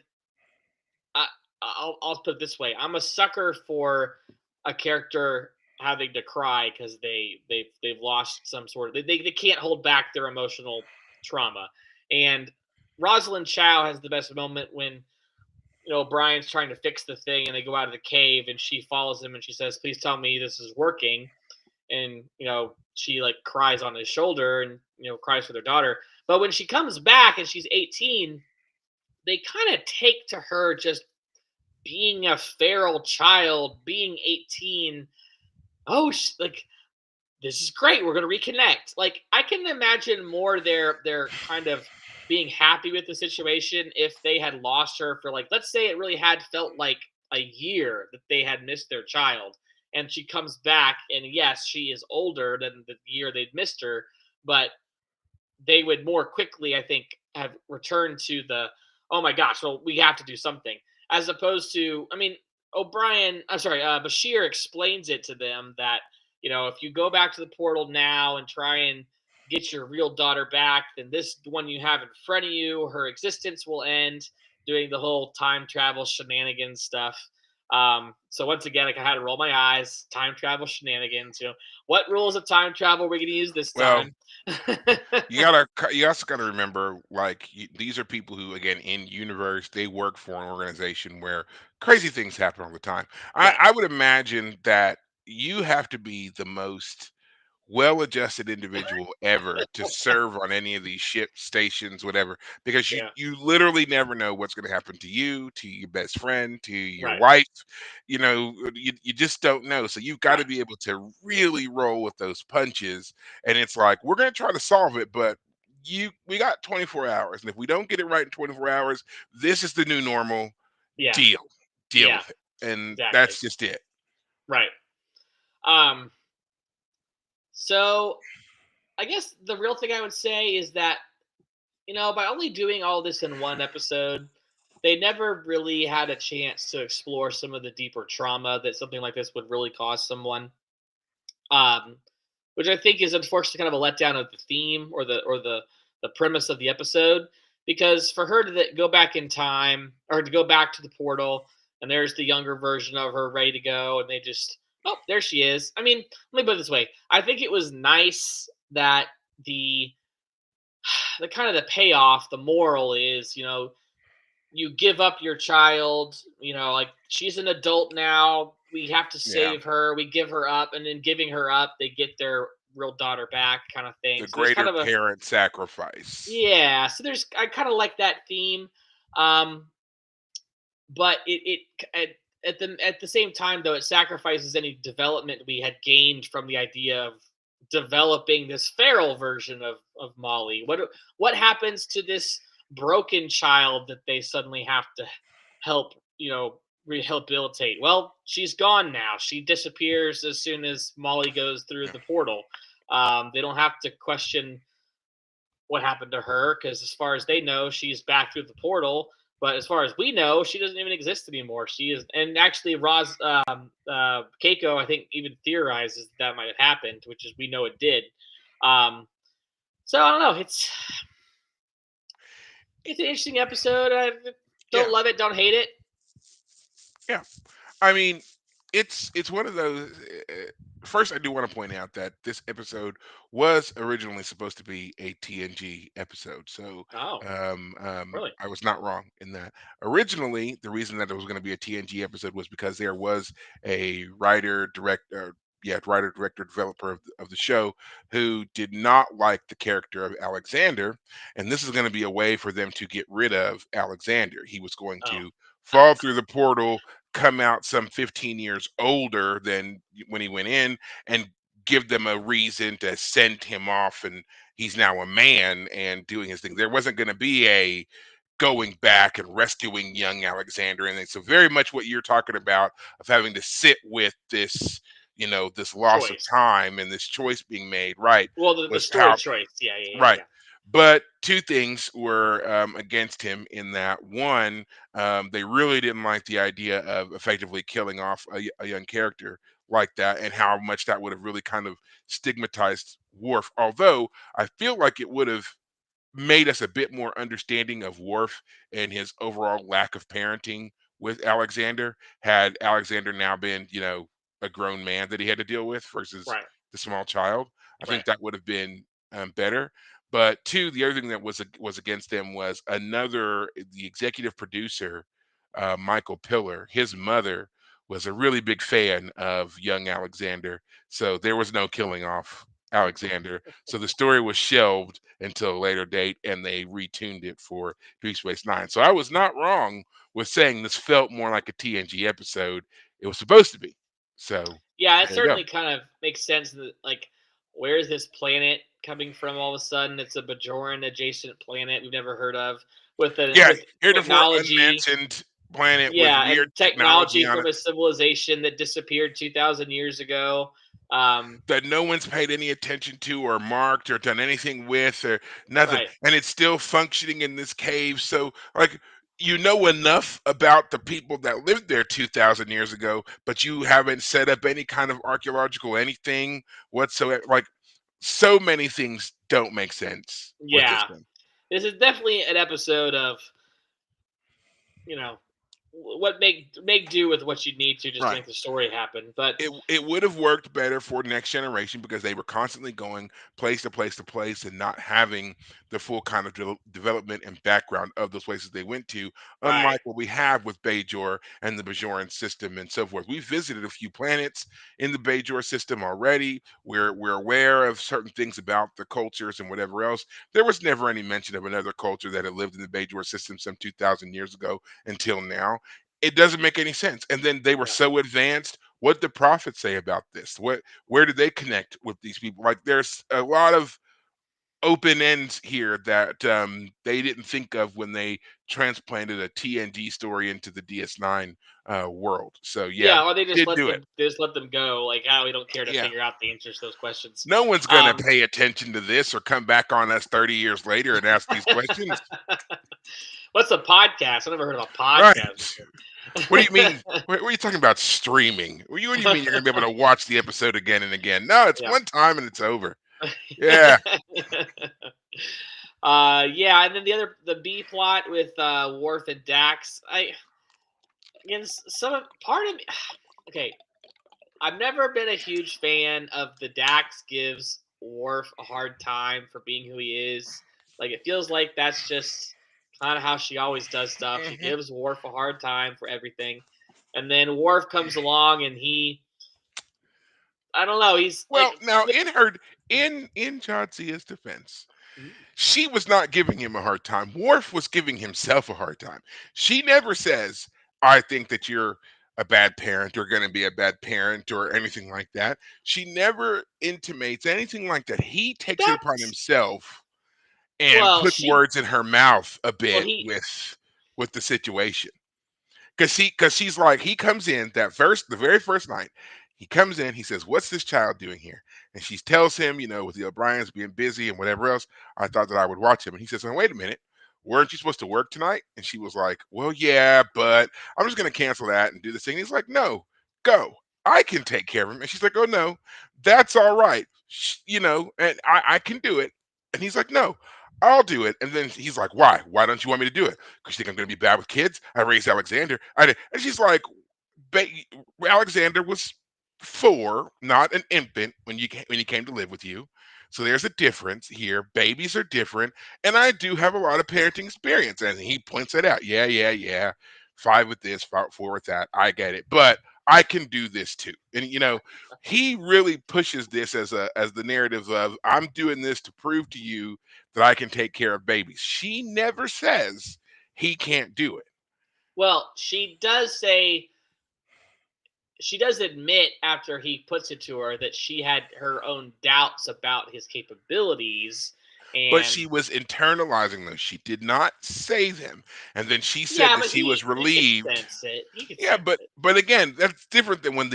I, I'll put it this way: I'm a sucker for a character having to cry because they've lost some sort of they can't hold back their emotional trauma, and Rosalind Chow has the best moment when Brian's trying to fix the thing and they go out of the cave and she follows him and she says, "Please tell me this is working." And she like cries on his shoulder and cries for their daughter. But when she comes back and she's 18, they kind of take to her just being a feral child, being 18. Oh, like, this is great, we're going to reconnect. Like, I can imagine more their kind of being happy with the situation if they had lost her for, like, let's say it really had felt like a year that they had missed their child, and she comes back and yes, she is older than the year they'd missed her, but they would more quickly, I think, have returned to the, oh my gosh, well, we have to do something, as opposed to, I mean, Bashir explains it to them that if you go back to the portal now and try and get your real daughter back, then this one you have in front of you, her existence will end, doing the whole time travel shenanigans stuff. So once again, like, I had to roll my eyes. Time travel shenanigans. What rules of time travel we're gonna use this Well, time? you also gotta remember, like, these are people who, again, in universe, they work for an organization where crazy things happen all the time. I, Right. I would imagine that you have to be the most well-adjusted individual ever to serve on any of these ship stations, whatever, because you Yeah. you literally never know what's going to happen to your best friend, to your Right. wife. You just don't know. So you've got to Right. be able to really roll with those punches. And it's like, we're going to try to solve it, but we got 24 hours, and if we don't get it right in 24 hours, this is the new normal. Yeah. Deal, deal Yeah. with it, and Exactly. that's just it. Right. Um. So I guess the real thing I would say is that, by only doing all this in one episode, they never really had a chance to explore some of the deeper trauma that something like this would really cause someone. Um, which I think is unfortunately kind of a letdown of the theme or the premise of the episode. Because for her to go back in time or to go back to the portal, and there's the younger version of her ready to go, and they just, oh, there she is. I mean, let me put it this way: I think it was nice that the the kind of the payoff, the moral is, you give up your child, like, she's an adult now, we have to Yeah, save her, we give her up, and then giving her up, they get their real daughter back, kind of thing. the So there's kind greater of a, parent sacrifice. yeah, so there's, I kind of like that theme. um but at the same time, though, it sacrifices any development we had gained from the idea of developing this feral version of Molly. What happens to this broken child that they suddenly have to help, rehabilitate? Well, she's gone now. She disappears as soon as Molly goes through the portal. They don't have to question what happened to her, because as far as they know, she's back through the portal. But as far as we know, she doesn't even exist anymore. She is, and actually, Keiko, I think, even theorizes that might have happened, which is, we know it did. Um, so I don't know. It's an interesting episode. I don't Yeah, love it, don't hate it. yeah. I mean, it's one of those. First, I do want to point out that this episode was originally supposed to be a TNG episode, so Oh, really? I was not wrong in that. Originally, the reason that it was going to be a TNG episode was because there was a writer, director, developer of the show who did not like the character of Alexander, and this is going to be a way for them to get rid of Alexander. He was going Oh, to fall through the portal, come out some 15 years older than when he went in, and give them a reason to send him off, and he's now a man and doing his thing. There wasn't going to be a going back and rescuing young Alexander, and so very much what you're talking about, of having to sit with this, this loss of choice. time and this choice being made, right, Well, the was story how. choice. Yeah, yeah, yeah, Right. yeah. But two things were against him in that. One, they really didn't like the idea of effectively killing off a young character like that, and how much that would have really kind of stigmatized Worf. Although I feel like it would have made us a bit more understanding of Worf and his overall lack of parenting with Alexander, had Alexander now been, a grown man that he had to deal with versus Right, the small child. I right. think that would have been better. But two, the other thing that was against them was the executive producer, Michael Piller. His mother was a really big fan of young Alexander, so there was no killing off Alexander. So the story was shelved until a later date, and they retuned it for Deep Space Nine. So I was not wrong with saying this felt more like a TNG episode. It was supposed to be. So Yeah, it there you go. certainly kind of makes sense that, like, where is this planet coming from all of a sudden? It's a Bajoran adjacent planet we've never heard of, Yeah, with heretofore technology. unmentioned planet with Yeah, weird and technology technology on from it a civilization that disappeared 2,000 years ago. that no one's paid any attention to or marked or done anything with or nothing. Right, And it's still functioning in this cave. So, like, enough about the people that lived there 2,000 years ago, but you haven't set up any kind of archaeological anything whatsoever. Like, so many things don't make sense with this yeah. one. This is definitely an episode of, you know, what make do with what you need to just to Right. make the story happen. But It would have worked better for next generation because they were constantly going place to place to place and not having the full kind of development and background of those places they went to, right, unlike what we have with Bajor and the Bajoran system and so forth. We've visited a few planets in the Bajor system already. We're aware of certain things about the cultures and whatever else. There was never any mention of another culture that had lived in the Bajor system some 2,000 years ago until now. It doesn't make any sense. And then they were yeah, so advanced. What the prophets say about this? Where did they connect with these people? Like there's a lot of open ends here that they didn't think of when they transplanted a TNG story into the DS9 world. So yeah, yeah. Or they just did let do it. them they just let them go. Like, oh, we don't care to Yeah. figure out the answers to those questions. No one's gonna Um, pay attention to this or come back on us 30 years later and ask these questions. what's a podcast? I never heard of a Right. podcast What do you before. mean? What are you talking about streaming? What do you mean you're gonna be able to watch the episode again and again? No, it's yeah. one time and it's over. Yeah. Yeah, and then the B plot with Worf and Dax. I again some part of me. Okay, I've never been a huge fan of the Dax gives Worf a hard time for being who he is. Like it feels like that's just kind of how she always does stuff. She Mhm. gives Worf a hard time for everything, and then Worf comes along and I don't know, he's like Well, now in Jadzia's defense, mm, she was not giving him a hard time. Worf was giving himself a hard time. She never says, "I think that you're a bad parent or going to be a bad parent" or anything like that. She never intimates anything like that. He takes it upon that's himself and well, puts she words in her mouth a well bit he with the situation. Cause she's like, he comes in the very first night, he comes in, he says, "What's this child doing here?" And she tells him, with the O'Briens being busy and whatever else, I thought that I would watch him. And he says, "Oh, wait a minute. Weren't you supposed to work tonight?" And she was like, "Well, yeah, but I'm just gonna cancel that and do this thing." He's like, "No, go. I can take care of him." And she's like, "Oh no, that's all right. And I can do it." And he's like, "No, I'll do it." And then he's like, "Why? Why don't you want me to do it? Because you think I'm going to be bad with kids? I raised Alexander." And she's like, ba- "Alexander was 4, not an infant when he came to live with you. So there's a difference here. Babies are different, and I do have a lot of parenting experience." And he points that out. Yeah, yeah, yeah. 5 with this, 4 with that. I get it, but I can do this too. And he really pushes this as the narrative of, "I'm doing this to prove to you that I can take care of babies." She never says he can't do it. well, she does admit after he puts it to her that she had her own doubts about his capabilities But and she was internalizing those. She did not say them. And then she said yeah, that but she was he could relieved. sense it. He could Yeah, sense but it. but again, that's different than when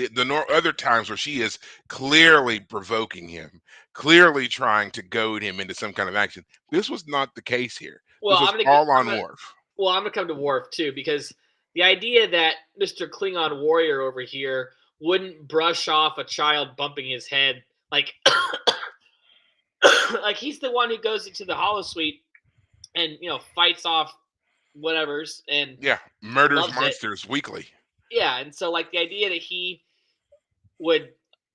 other times where she is clearly provoking him, clearly trying to goad him into some kind of action. This was not the case here. Well, This was all I'm on gonna Worf. I'm gonna come to Worf too because the idea that Mister Klingon warrior over here wouldn't brush off a child bumping his head like like he's the one who goes into the holosuite and fights off whatever's and Yeah, murders loves it. monsters weekly. Yeah, and so like the idea that he would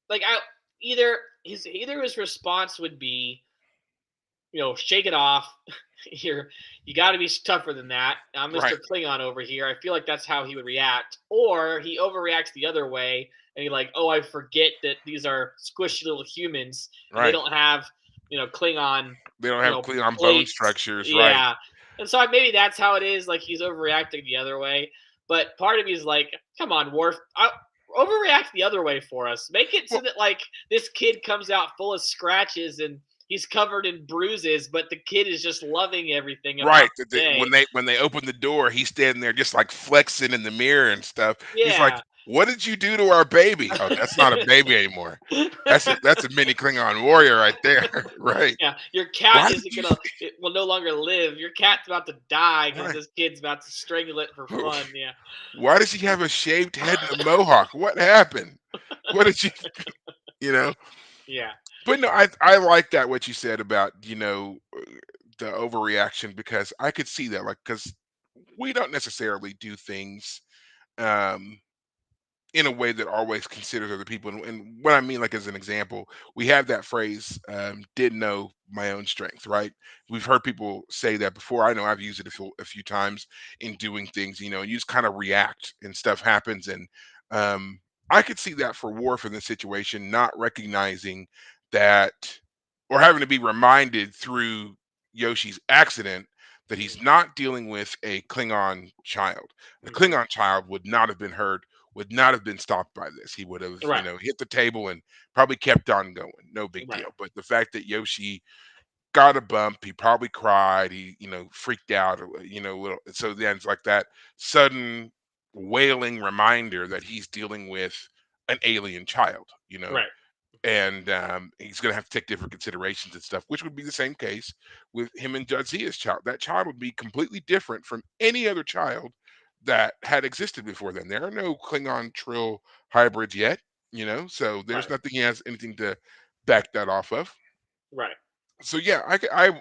like I either his response would be shake it off. You got to be tougher than that. I'm Right, Mr. Klingon over here. I feel like that's how he would react, or he overreacts the other way and he like, oh, I forget that these are squishy little humans and they right. don't have Klingon They don't have Klingon bone plates. structures, right? Yeah, and so maybe that's how it is. Like he's overreacting the other way, but part of me is like, come on, Worf. Overreact the other way for us. Make it so Well, that like this kid comes out full of scratches and he's covered in bruises, but the kid is just loving everything about right. the day. When they open the door, he's standing there just like flexing in the mirror and stuff. He's like, Yeah. "What did you do to our baby?" "Oh, that's not a baby anymore. That's a mini Klingon warrior right there." Right. yeah, your cat Why did isn't you? gonna it will no longer live. Your cat's about to die because Right. this kid's about to strangle it for fun. Yeah. Why does he have a shaved head and a mohawk? What happened? What did you? You know. Yeah. But no, I like that what you said about the overreaction because I could see that, like, because we don't necessarily do things. um, in a way that always considers other people. And what I mean, like as an example, we have that phrase, "didn't know my own strength." Right? We've heard people say that before. I know I've used it a few times in doing things. You just kind of react, and stuff happens. And um, I could see that for Worf in this situation, not recognizing that, or having to be reminded through Yoshi's accident that he's Mhm. not dealing with a Klingon child. The Mhm. Klingon child would not have been hurt, would not have been stopped by this. He would have, Right. hit the table and probably kept on going. No big Right. deal. But the fact that Yoshi got a bump, he probably cried, he, freaked out, little. So then it's like that sudden wailing reminder that he's dealing with an alien child, Right. and he's going to have to take different considerations and stuff, which would be the same case with him and Jadzia's child. That child would be completely different from any other child that had existed before then. There are no Klingon Trill hybrids yet, so there's Right. nothing he has anything to back that off of. Right. So yeah,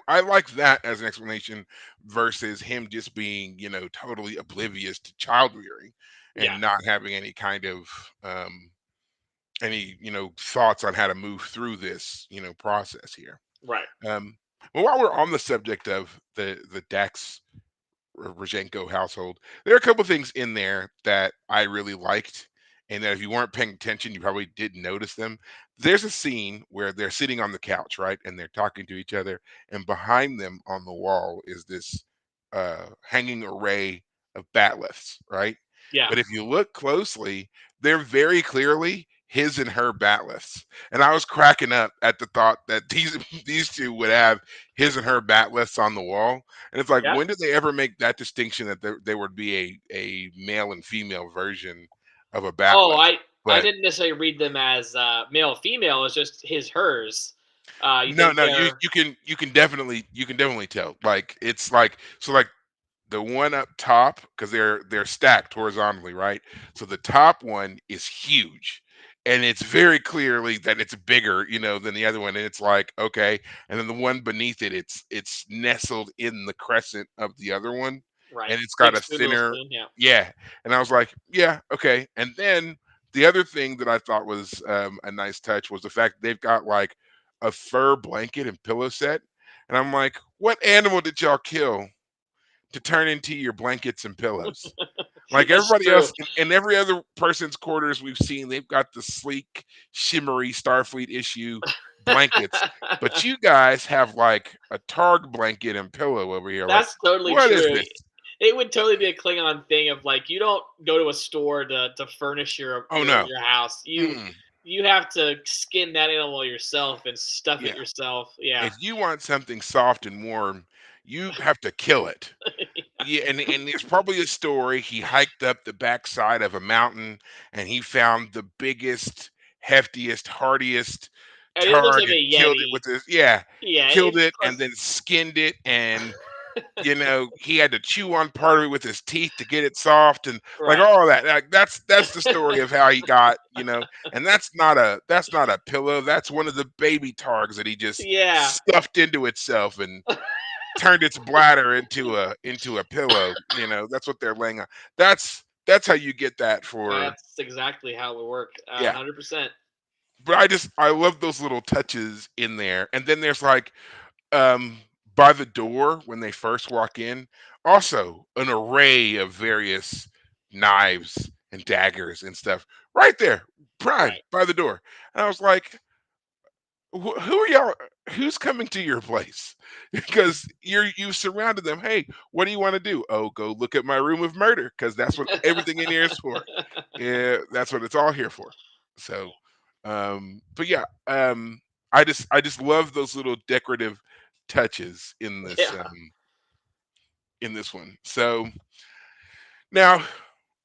I like that as an explanation versus him just being totally oblivious to child rearing Yeah. and not having any kind of any thoughts on how to move through this process here. Right. um well, while we're on the subject of the Dax Rajenko household, there are a couple things in there that I really liked, and that if you weren't paying attention you probably didn't notice them. There's a scene where they're sitting on the couch, right, and they're talking to each other, and behind them on the wall is this hanging array of batliths, right? Yeah. But if you look closely, they're very clearly his and her batliths. And I was cracking up at the thought that these these two would have his and her batliths on the wall. And it's like, Yeah. when did they ever make that distinction that there would be a male and female version of a Oh, batleth? I But didn't necessarily read them as male female. It's just his hers. You no, think no, you they're you can definitely tell. Like it's like so like the one up top, because they're stacked horizontally, right? So the top one is huge, and it's very clearly that it's bigger, than the other one. And it's like, okay. And then the one beneath it, it's nestled in the crescent of the other one, right? and it's got Big a spoon, little thinner, spoon. Yeah. yeah. And I was like, yeah, okay. And then the other thing that I thought was a nice touch was the fact that they've got like a fur blanket and pillow set. And I'm like, what animal did y'all kill to turn into your blankets and pillows? Like That's everybody true. else in every other person's quarters we've seen, they've got the sleek, shimmery Starfleet issue blankets. But you guys have like a Targ blanket and pillow over here. Like, That's totally what is true. this? It would totally be a Klingon thing of like you don't go to a store to furnish your Oh your no. your house. You Mm-mm. you have to skin that animal yourself and stuff it Yeah. yourself. Yeah. If you want something soft and warm, you have to kill it. Yeah, and there's probably a story. He hiked up the backside of a mountain and he found the biggest, heftiest, hardiest And it looks targ like a and killed it yeti. with his, yeah, Yeah, killed it's it and plus then skinned it, and he had to chew on part of it with his teeth to get it soft, and like right. all of that. Like that's the story of how he got. And that's not a pillow. That's one of the baby targs that he just Yeah. stuffed into itself and turned its bladder into a pillow. That's what they're laying on. That's how you get that for, That's exactly how it would work. yeah. 100%. But I love those little touches in there. And then there's like, um by the door when they first walk in, also an array of various knives and daggers and stuff right there, prime Right. by the door. And I was like, who are y'all? Who's coming to your place? Because you surrounded them. Hey, what do you want to do? Oh, go look at my room of murder, because that's what everything in here is for. Yeah, that's what it's all here for. So, but yeah, I just love those little decorative touches Yeah. in this one. So now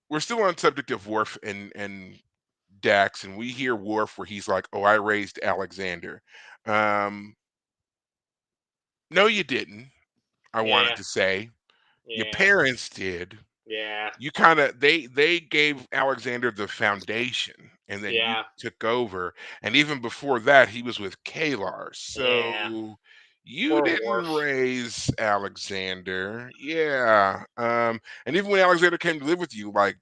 we're still on subject of Worf and Dax, and we hear Worf where he's like, "Oh, I raised Alexander." Um, no, you didn't. I wanted Yeah. to say your Yeah. parents did. Yeah. You kind of they gave Alexander the foundation, and then you Yeah. took over. And even before that, he was with Kalar. Yeah. So you Poor didn't Worf. raise Alexander. Yeah. And even when Alexander came to live with you, like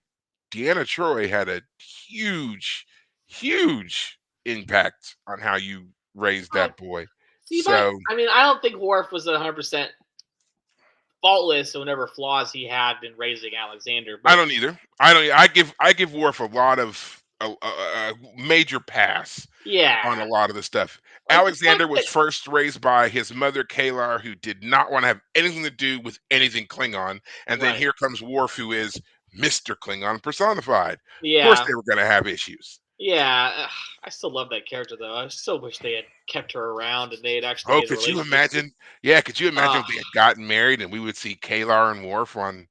Deanna Troy had a huge, huge impact on how you raised I that boy. see, So I mean, I don't think Worf was 100% faultless in whatever flaws he had in raising Alexander, I but don't either. I don't. I give Worf a lot of a major pass yeah, on a lot of the stuff. like the fact Alexander was that first raised by his mother Kalar, who did not want to have anything to do with anything Klingon, and then right, here comes Worf, who is Mr. Klingon personified. Of course, yeah, they were going to have issues. yeah. I still love that character though. I still wish they had kept her around and they had actually Oh, made a could you relationship. imagine? Yeah, could you imagine Uh if they had gotten married and we would see Kalar and Worf on?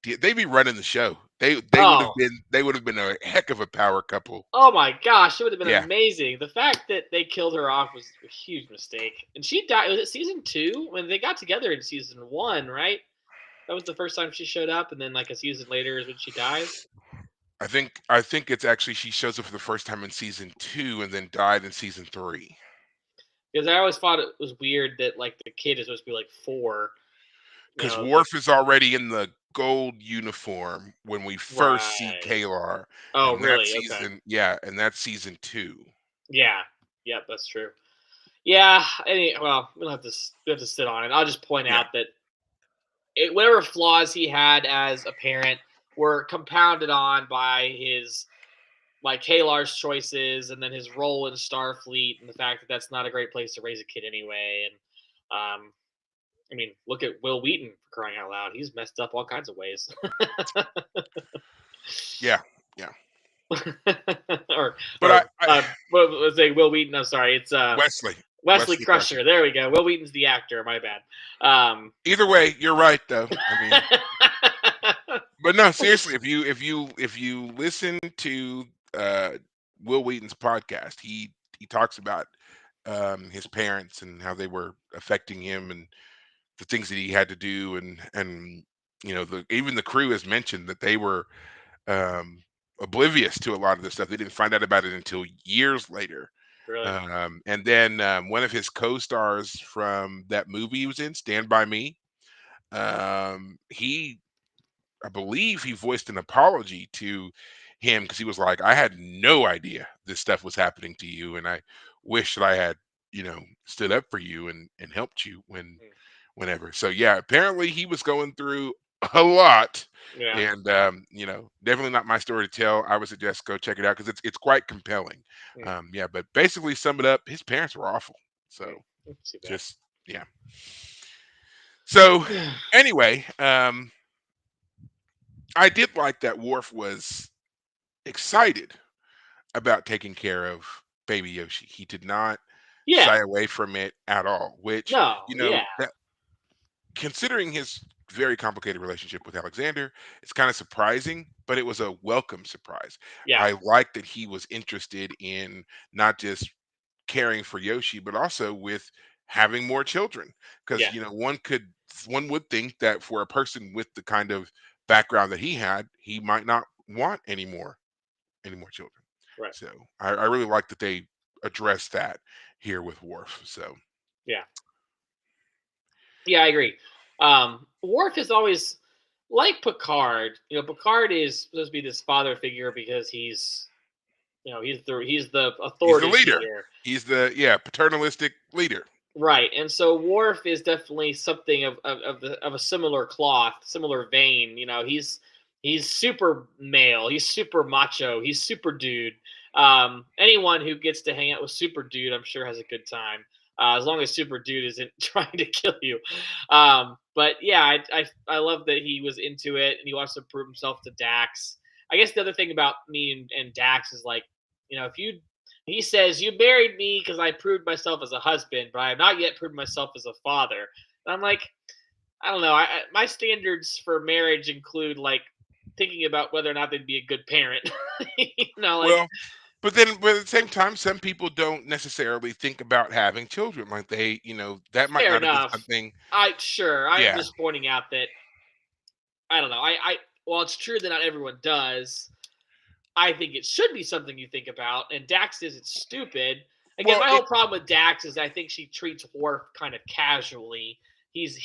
They'd be running the show. They would have oh, been a heck of a power couple. oh my gosh, it would have been Yeah, amazing. The fact that they killed her off was a huge mistake, and she died. Was it season two when they got together in season one? Right, that was the first time she showed up, and then like a season later is when she dies. I think it's actually she shows up for the first time in season 2 and then died in season 3. Because I always thought it was weird that like the kid is supposed to be like four. You Because know, like Worf is already in the gold uniform when we first see right. Kalar, Oh, and that really? Okay. season, yeah, and that's season 2. Yeah. Yep, that's true. Yeah. Well, we don't have to sit on it. I'll just point Yeah, out that whatever flaws he had as a parent were compounded on by his like Kalar's choices, and then his role in Starfleet, and the fact that that's not a great place to raise a kid anyway. And I mean, look at Will Wheaton for crying out loud. He's messed up all kinds of ways. yeah, yeah. or But what was it? Will Wheaton? I'm sorry, it's Wesley, Wesley Wesley Crusher. Crusher. There we go. Will Wheaton's the actor. My bad. Either way, you're right though. I mean, but no, seriously, if you listen to uh, Will Wheaton's podcast, he talks about his parents and how they were affecting him and the things that he had to do and even the crew has mentioned that they were um, oblivious to a lot of this stuff. They didn't find out about it until years later. really? And then one of his co-stars from that movie he was in, Stand by Me, he I believe he voiced an apology to him because he was like, I had no idea this stuff was happening to you, and I wish that I had, stood up for you and helped you Mm, whenever. So yeah, apparently he was going through a lot, yeah. and definitely not my story to tell. I would suggest go check it out because it's quite compelling. Mm, Yeah, but basically sum it up, his parents were awful. So too bad. just yeah. So anyway, I did like that Worf was excited about taking care of baby Yoshi. He did not Yeah. shy away from it at all, which, No. Yeah. that considering his very complicated relationship with Alexander, it's kind of surprising, but it was a welcome surprise. Yeah. I like that he was interested in not just caring for Yoshi, but also with having more children. Because Yeah. one would think that for a person with the kind of background that he had, he might not want any more children. Right. So I really like that they addressed that here with Worf. So Yeah. Yeah. I agree. Worf is always like Picard. You know, Picard is supposed to be this father figure because he's the he's the authority leader. figure. He's the paternalistic leader. Right, and so Worf is definitely something of a similar cloth, similar vein. You know, he's super male, he's super macho, he's super dude. Anyone who gets to hang out with super dude, I'm sure, has a good time. As long as super dude isn't trying to kill you. But yeah, I love that he was into it and he wants to prove himself to Dax. I guess the other thing about me and Dax is like, if you he says, "You married me because I proved myself as a husband, but I have not yet proved myself as a father." And I'm like, I don't know. My standards for marriage include like thinking about whether or not they'd be a good parent. Like Well, but at the same time, some people don't necessarily think about having children. Like that might fair not have been enough. something. I'm Yeah. just pointing out that I don't know. While it's true that not everyone does, I think it should be something you think about. And Dax isn't stupid. Again, Well, my it whole problem with Dax is I think she treats Worf kind of casually. He's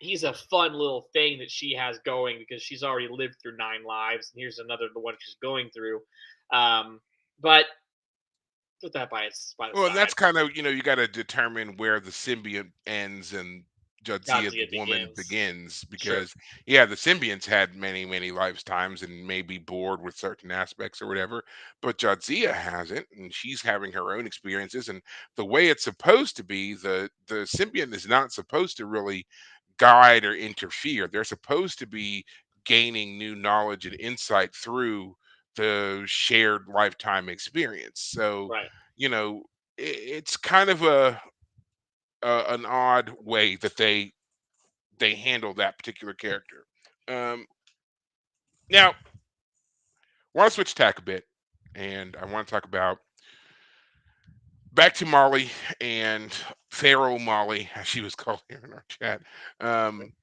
he's a fun little thing that she has going because she's already lived through 9 lives, and here's another the one she's going through. Um, but put that by the Well, and side. that's kind of, you got to determine where the symbiont ends and Jadzia, the Godzilla woman, begins. begins. Sure. Because, yeah, the symbionts had many, many lifetimes and may be bored with certain aspects or whatever. But Jadzia hasn't, and she's having her own experiences. And the way it's supposed to be, the symbiont is not supposed to really guide or interfere. They're supposed to be gaining new knowledge and insight through the shared lifetime experience. So, Right. you know, it's kind of an odd way that they handle that particular character. Um, Now, I want to switch tack a bit, and I want to talk about back to Molly and Pharaoh Molly, as she was called here in our chat. Um,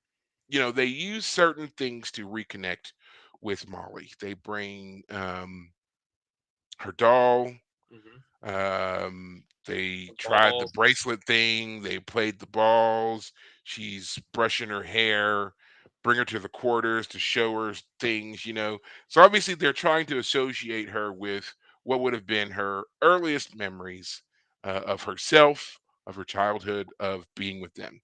they use certain things to reconnect with Molly. They bring her doll. Hmm. They The tried the balls. bracelet thing. They played the balls. She's brushing her hair. Bring her to the quarters to show her things. So obviously they're trying to associate her with what would have been her earliest memories of herself, of her childhood, of being with them.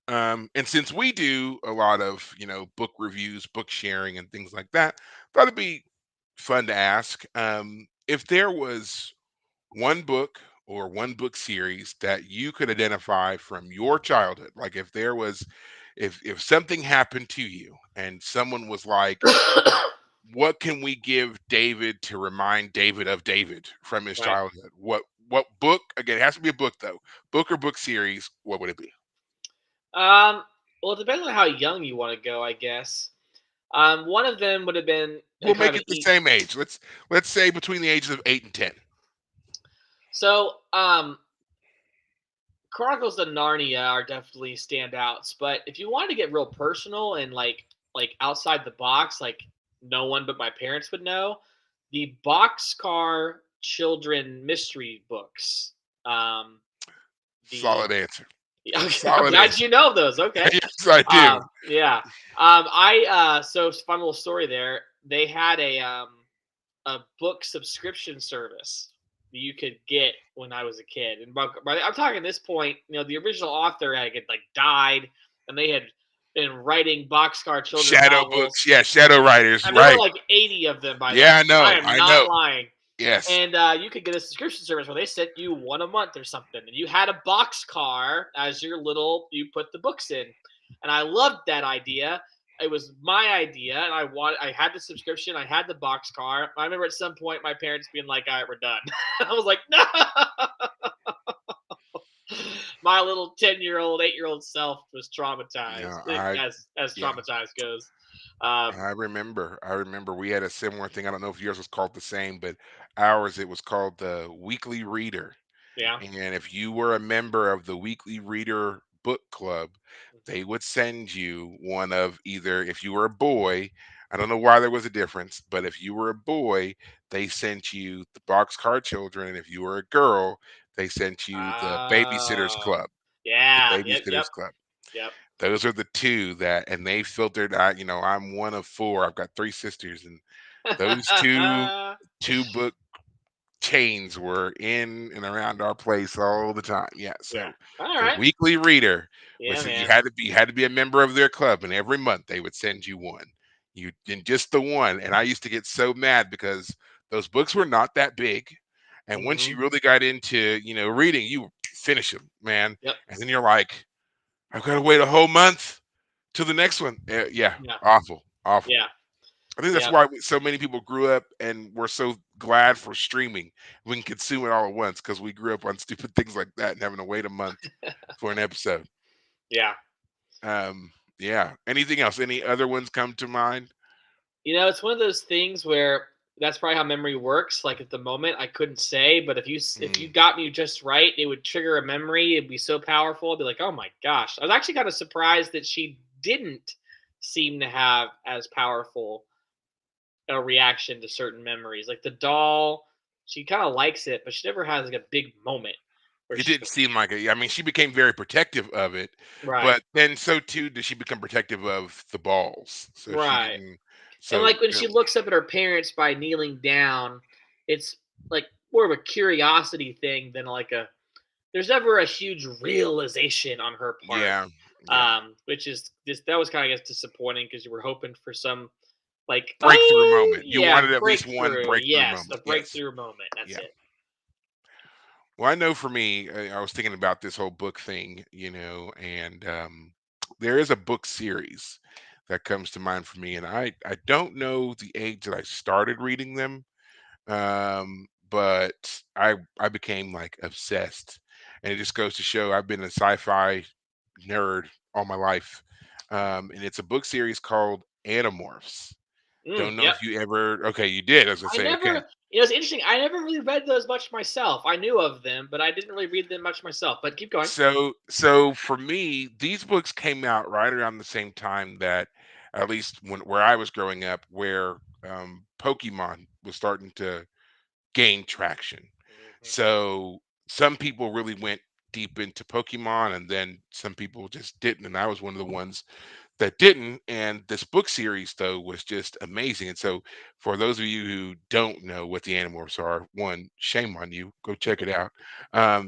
And since we do a lot of, book reviews, book sharing, and things like that, thought it'd be fun to ask if there was one book or one book series that you could identify from your childhood. Like if something happened to you and someone was like, what can we give David to remind David of David from his Right. childhood? What book? Again, it has to be a book though. Book or book series, what would it be? Um, well, it depends on how young you want to go, I guess. One of them would have been a We'll kind make of an it the same age. Let's say between the ages of 8 and 10. so Chronicles of Narnia are definitely standouts, but if you wanted to get real personal and like outside the box, like no one but my parents would know, the Boxcar Children mystery books. Um, the Solid answer. Okay, I'm Solid glad answer. you know those. Okay. Yes, I do. Yeah. So fun little story there. They had a book subscription service that you could get when I was a kid. And I'm talking this point, the original author had like died, and they had been writing boxcar children Shadow books. novels, Yeah, Shadow Writers. and there were Right. like 80 of them by then. Yeah, I I know. am I not know. lying. Yes. And you could get a subscription service where they sent you one a month or something, and you had a box car as your little. You put the books in, and I loved that idea. It was my idea, and I had the subscription. I had the box car. I remember at some point my parents being like, "All right, we're done." I was like, "No!" My little 10-year-old, 8-year-old self was traumatized, Yeah, I as yeah. traumatized goes. Um, I remember we had a similar thing. I don't know if yours was called the same, but ours it was called the Weekly Reader. yeah. And if you were a member of the Weekly Reader book club, Mhm. they would send you one of either, if you were a boy, I don't know why there was a difference, but if you were a boy, they sent you the Boxcar Children. And if you were a girl, they sent you the Babysitters Oh, Club. The yeah. Yep. Yep. Babysitters Club. Yep. Those are the two that, and they filtered out, I'm one of four. I've got three sisters, and those two book chains were in and around our place all the time. Yeah. Yeah. So All the right. Weekly Reader Yeah, was, you man. had to be a member of their club, and every month they would send you one. You and just the one. And I used to get so mad because those books were not that big. And once you Mhm. really got into, reading, you finish them, man. Yep. And then you're like, I've got to wait a whole month to the next one. Yeah, Yeah. awful, awful. Yeah. I think that's Yep. why so many people grew up and were so glad for streaming. We can consume it all at once because we grew up on stupid things like that and having to wait a month for an episode. Yeah. Yeah. Anything else? Any other ones come to mind? It's one of those things where that's probably how memory works. Like at the moment, I couldn't say, but if you Mm, got me just right, it would trigger a memory. It'd be so powerful. I'd be like, oh my gosh. I was actually kind of surprised that she didn't seem to have as powerful a reaction to certain memories. Like the doll, she kind of likes it, but she never has like a big moment. where It she didn't seem like it. I mean, she became very protective of it, right, but then so too did she become protective of the balls. So she right. didn't. And So like when she looks up at her parents by kneeling down, it's like more of a curiosity thing than like a. There's never a huge realization on her part, yeah, yeah. which is this. That was kind of I guess disappointing because you were hoping for some like Breakthrough moment. You yeah wanted at least one breakthrough. breakthrough Yes, a moment. Yes. breakthrough moment. That's Yeah. it. Well, I know for me, I was thinking about this whole book thing, and there is a book series that comes to mind for me, and I don't know the age that I started reading them, but I became like obsessed, and it just goes to show I've been a sci-fi nerd all my life, and it's a book series called Animorphs. Don't know Yep. if you ever. Okay, you did. As I I say, okay. never. It's interesting. I never really read those much myself. I knew of them, but I didn't really read them much myself. But keep going. So for me, these books came out right around the same time that, at least when where I was growing up, where Pokemon was starting to gain traction. Mhm. So some people really went deep into Pokemon, and then some people just didn't. And I was one of the ones that didn't. And this book series, though, was just amazing. And so, for those of you who don't know what the Animorphs are, one, shame on you. Go check it out.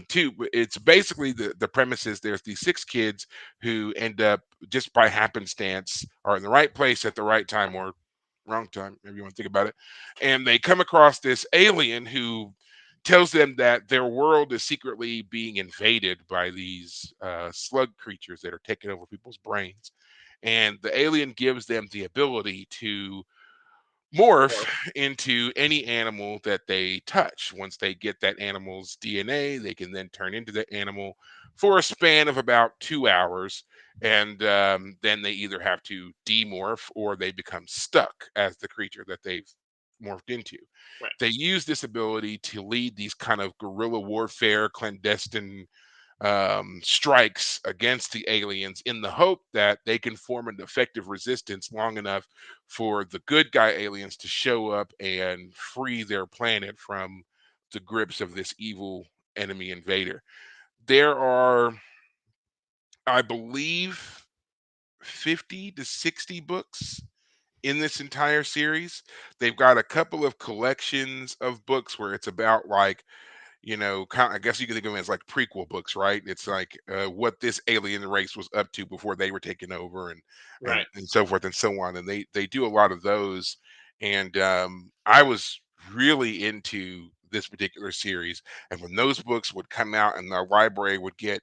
Two, it's basically the premise is there's these six kids who end up just by happenstance are in the right place at the right time, or wrong time, if you want to think about it. And they come across this alien who tells them that their world is secretly being invaded by these slug creatures that are taking over people's brains, and the alien gives them the ability to morph Or into any animal that they touch. Once they get that animal's DNA, they can then turn into the animal for a span of about 2 hours. And then they either have to demorph or they become stuck as the creature that they've morphed into. right. They use this ability to lead these kind of guerrilla warfare, clandestine strikes against the aliens in the hope that they can form an effective resistance long enough for the good guy aliens to show up and free their planet from the grips of this evil enemy invader. There are, I believe, 50 to 60 books in this entire series. They've got a couple of collections of books where it's about like kind I guess you can think of them as like prequel books, right? It's like what this alien race was up to before they were taken over, and Right. so forth and so on. And they do a lot of those. And I was really into this particular series. And when those books would come out and the library would get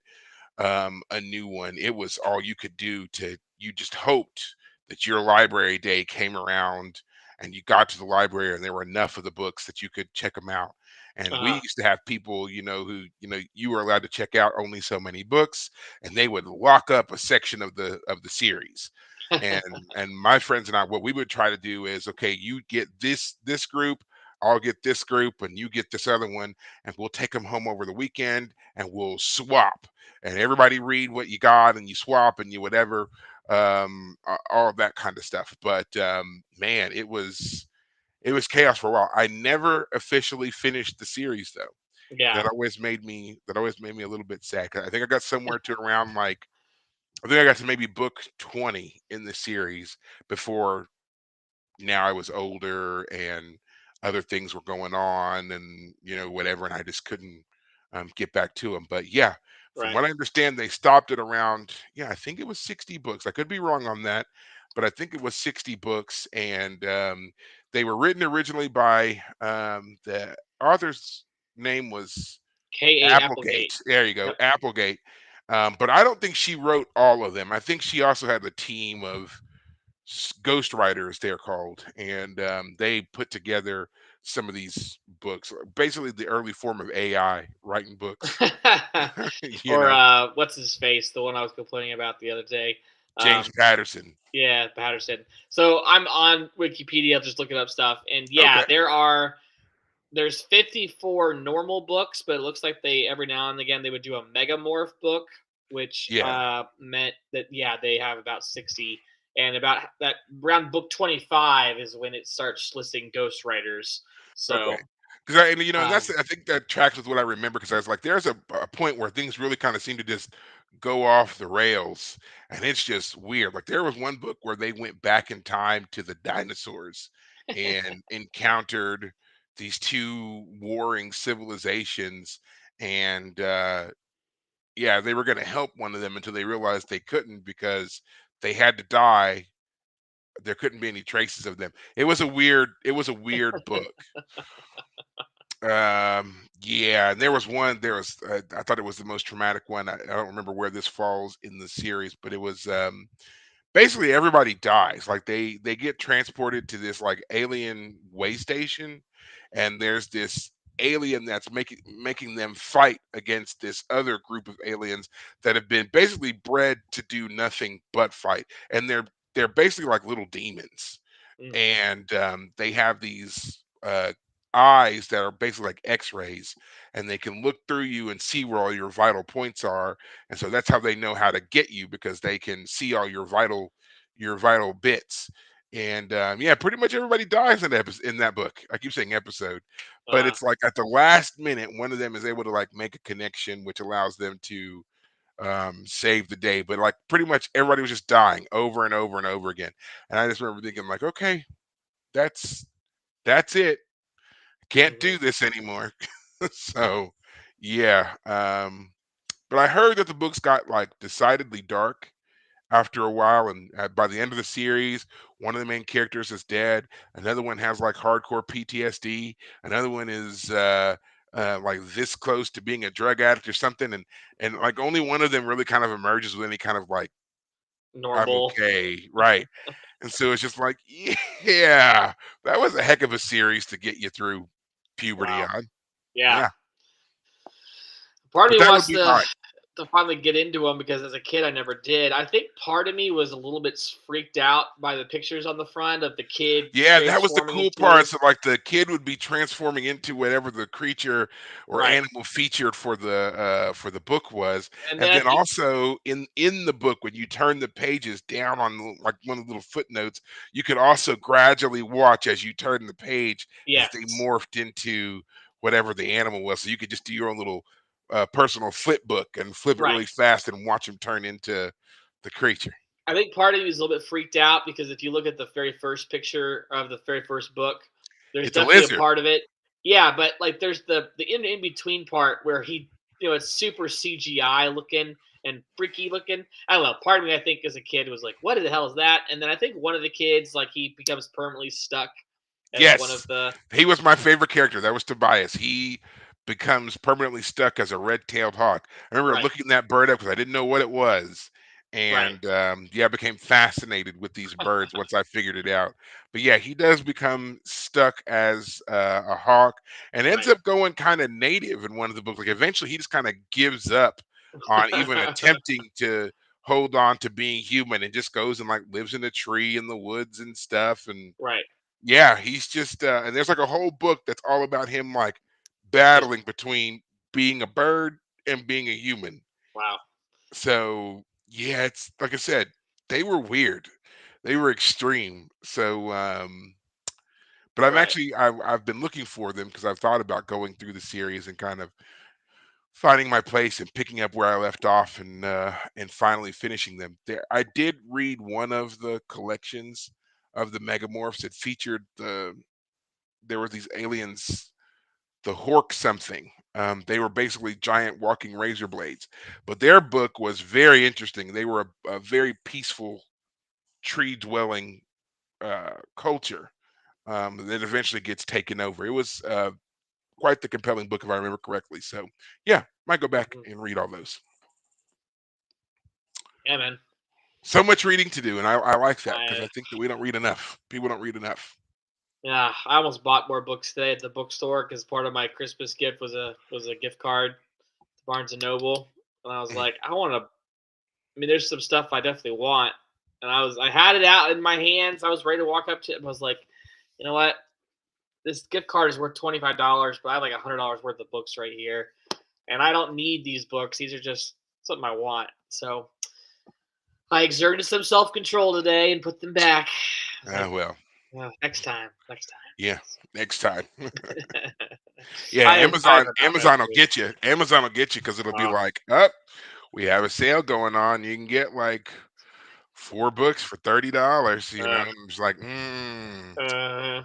a new one, it was all you could do to you just hoped that your library day came around and you got to the library and there were enough of the books that you could check them out. And we Uh used to have people, who, you were allowed to check out only so many books, and they would lock up a section of the series. huh. And my friends and I, what we would try to do is, okay, you get this group, I'll get this group, and you get this other one, and we'll take them home over the weekend and we'll swap, and everybody read what you got and you swap and you whatever, all of that kind of stuff. But man, it was chaos for a while. I never officially finished the series though. Yeah. That always made me a little bit sad. 'Cause I think I got somewhere to around like, I think I got to maybe book 20 in the series before. Now I was older and other things were going on, and whatever, and I just couldn't get back to them. But yeah, from Right. what I understand, they stopped at around, yeah, I think it was 60 books. I could be wrong on that, but I think it was 60 books. And they were written originally by, the author's name was K.A. Applegate. Applegate. There you go, Yep. Applegate. But I don't think she wrote all of them. I think she also had a team of ghostwriters, they're called, and they put together some of these books, basically the early form of AI writing books. you or know what's his face? The one I was complaining about the other day. James Um, Patterson. yeah, Patterson. So I'm on Wikipedia just looking up stuff, and yeah, Okay. there's 54 normal books, but it looks like they every now and again they would do a megamorph book, which Yeah. meant that yeah they have about 60, and about that around book 25 is when it starts listing ghostwriters. Okay. So Because and Um, I think that tracks with what I remember. Because I was like, there's a point where things really kind of seem to just go off the rails, and it's just weird. Like there was one book where they went back in time to the dinosaurs and encountered these two warring civilizations, and yeah, they were going to help one of them until they realized they couldn't because they had to die. There couldn't be any traces of them. It was a weird book. Yeah, and I thought it was the most traumatic one. I don't remember where this falls in the series, but it was basically everybody dies. Like they get transported to this like alien way station, and there's this alien that's making them fight against this other group of aliens that have been basically bred to do nothing but fight, and they're basically like little demons, mm, and they have these eyes that are basically like X-rays, and they can look through you and see where all your vital points are, and so that's how they know how to get you because they can see all your vital bits. And yeah, pretty much everybody dies in that book. I keep saying episode, but uh, it's like at the last minute, one of them is able to like make a connection, which allows them to save the day. But like pretty much everybody was just dying over and over and over again. And I just remember thinking like, okay, that's that's it. Can't mhm. do this anymore. So yeah. But I heard that the books got like decidedly dark after a while, and by the end of the series, one of the main characters is dead. Another one has like hardcore PTSD. Another one is like this close to being a drug addict or something, and like only one of them really kind of emerges with any kind of like I'm Normal. okay, right? And so it's just like, yeah, that was a heck of a series to get you through puberty Wow. on. Yeah. Yeah, Part of but me that would wants be mine. to finally get into them because as a kid I never did. I think part of me was a little bit freaked out by the pictures on the front of the kid Yeah, that was the transforming cool into. part. So, like, the kid would be transforming into whatever the creature or Right. animal featured for the book was, And and then I then think also in the book, when you turn the pages down on like one of the little footnotes, you could also gradually watch as you turn the page as they yes. morphed into whatever the animal was. So you could just do your own little personal flip book and flip it Right. really fast and watch him turn into the creature. I think part of me was a little bit freaked out because if you look at the very first picture of the very first book, there's It's a definitely a lizard. part of it. Yeah, but like there's the in between part where he it's super CGI looking and freaky looking. I don't know. Part of me I think as a kid was like, what the hell is that? And then I think one of the kids like he becomes permanently stuck as one of Yes, the he was my favorite character. That was Tobias. He becomes permanently stuck as a red-tailed hawk. I remember right, looking that bird up because I didn't know what it was, right, and yeah, I became fascinated with these birds once I figured it out. But yeah, he does become stuck as a hawk and ends right. up going kind of native in one of the books. Like eventually, he just kind of gives up on even attempting to hold on to being human and just goes and like lives in a tree in the woods and stuff. And right. yeah, he's just and there's like a whole book that's all about him like Just battling between being a bird and being a human. wow. So, yeah, it's like I said, they were weird. They were extreme. So, but Right. I've been looking for them because I've thought about going through the series and kind of finding my place and picking up where I left off and finally finishing them. There I did read one of the collections of the Megamorphs. It featured there were these aliens, the Hork something. They were basically giant walking razor blades, but their book was very interesting. They were a very peaceful tree dwelling culture that eventually gets taken over. It was quite the compelling book, if I remember correctly. So, yeah, might go back Mhm. and read all those. Yeah, man. So much reading to do, and I like that because I I think that we don't read enough. People don't read enough. Yeah, I almost bought more books today at the bookstore because part of my Christmas gift was a gift card to Barnes and Noble, and I was Mhm. like, I want to. I mean, there's some stuff I definitely want, and I had it out in my hands. I was ready to walk up to it, and I was like, you know what? This gift card is worth $25, but I have like $100 worth of books right here, and I don't need these books. These are just something I want. So I exerted some self control today and put them back. I was like, Well, "Oh, next time, next time." Yeah, next time. Yeah, I am fine Amazon with that one Amazon will too. get you. Amazon will get you because it'll be Uh, like, up, we have a sale going on. You can get like 4 books for $30. uh, I'm just like, mm, uh,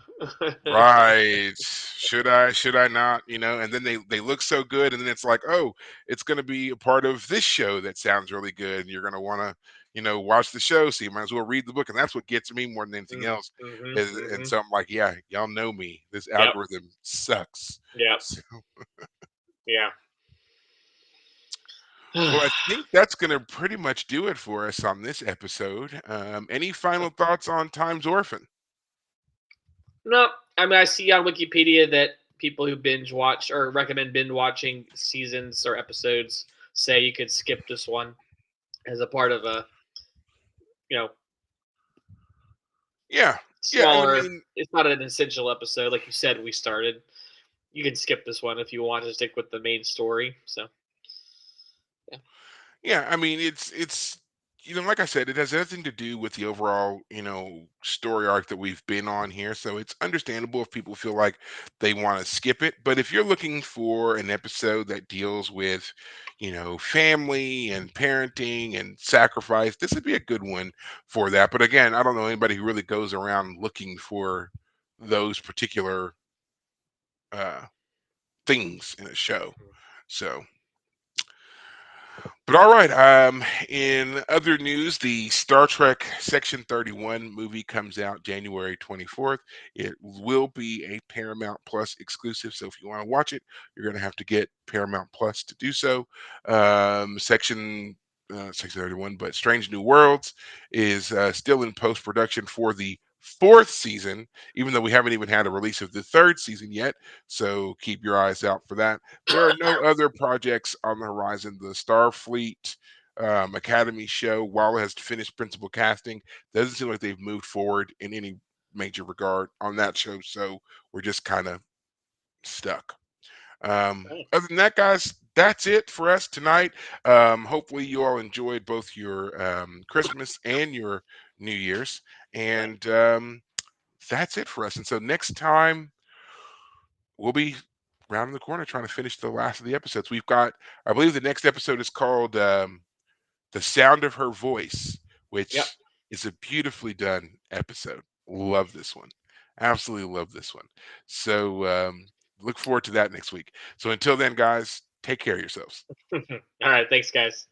right. Should I not? And then they look so good, and then it's like, oh, it's gonna be a part of this show that sounds really good, and you're gonna wanna, watch the show, so you might as well read the book. And that's what gets me more than anything mm, else. mhm, And mhm. so I'm like, yeah, y'all know me. This Yep, algorithm sucks. yep, So, yeah. well, I think that's gonna pretty much do it for us on this episode. Any final thoughts on Time's Orphan? No, I mean I see on Wikipedia that people who binge watch or recommend binge watching seasons or episodes say you could skip this one as a part of a you know Yeah. Yeah, I smaller. mean, It's not an essential episode, like you said. When we started. You can skip this one if you want to stick with the main story. So yeah, yeah, I mean, it's like I said, it has nothing to do with the overall, story arc that we've been on here. So it's understandable if people feel like they want to skip it. But if you're looking for an episode that deals with, family and parenting and sacrifice, this would be a good one for that. But again, I don't know anybody who really goes around looking for those particular uh things in a show. So but all right. In other news, the Star Trek Section 31 movie comes out January 24th. It will be a Paramount Plus exclusive. So if you want to watch it, you're going to have to get Paramount Plus to do so. Section 31, but Strange New Worlds is still in post production for the fourth season, even though we haven't even had a release of the third season yet. So keep your eyes out for that. There are no other projects on the horizon. The Starfleet Academy show, while it has finished principal casting, doesn't seem like they've moved forward in any major regard on that show. So we're just kind of stuck. right. Other than that, guys, that's it for us tonight. Hopefully, you all enjoyed both your Christmas and your New Year's. Right. And that's it for us. And so next time, we'll be rounding the corner trying to finish the last of the episodes. We've got, I believe the next episode is called The Sound of Her Voice, Yep. which is a beautifully done episode. Love this one. Absolutely love this one. So look forward to that next week. So until then, guys, take care of yourselves. All right. Thanks, guys.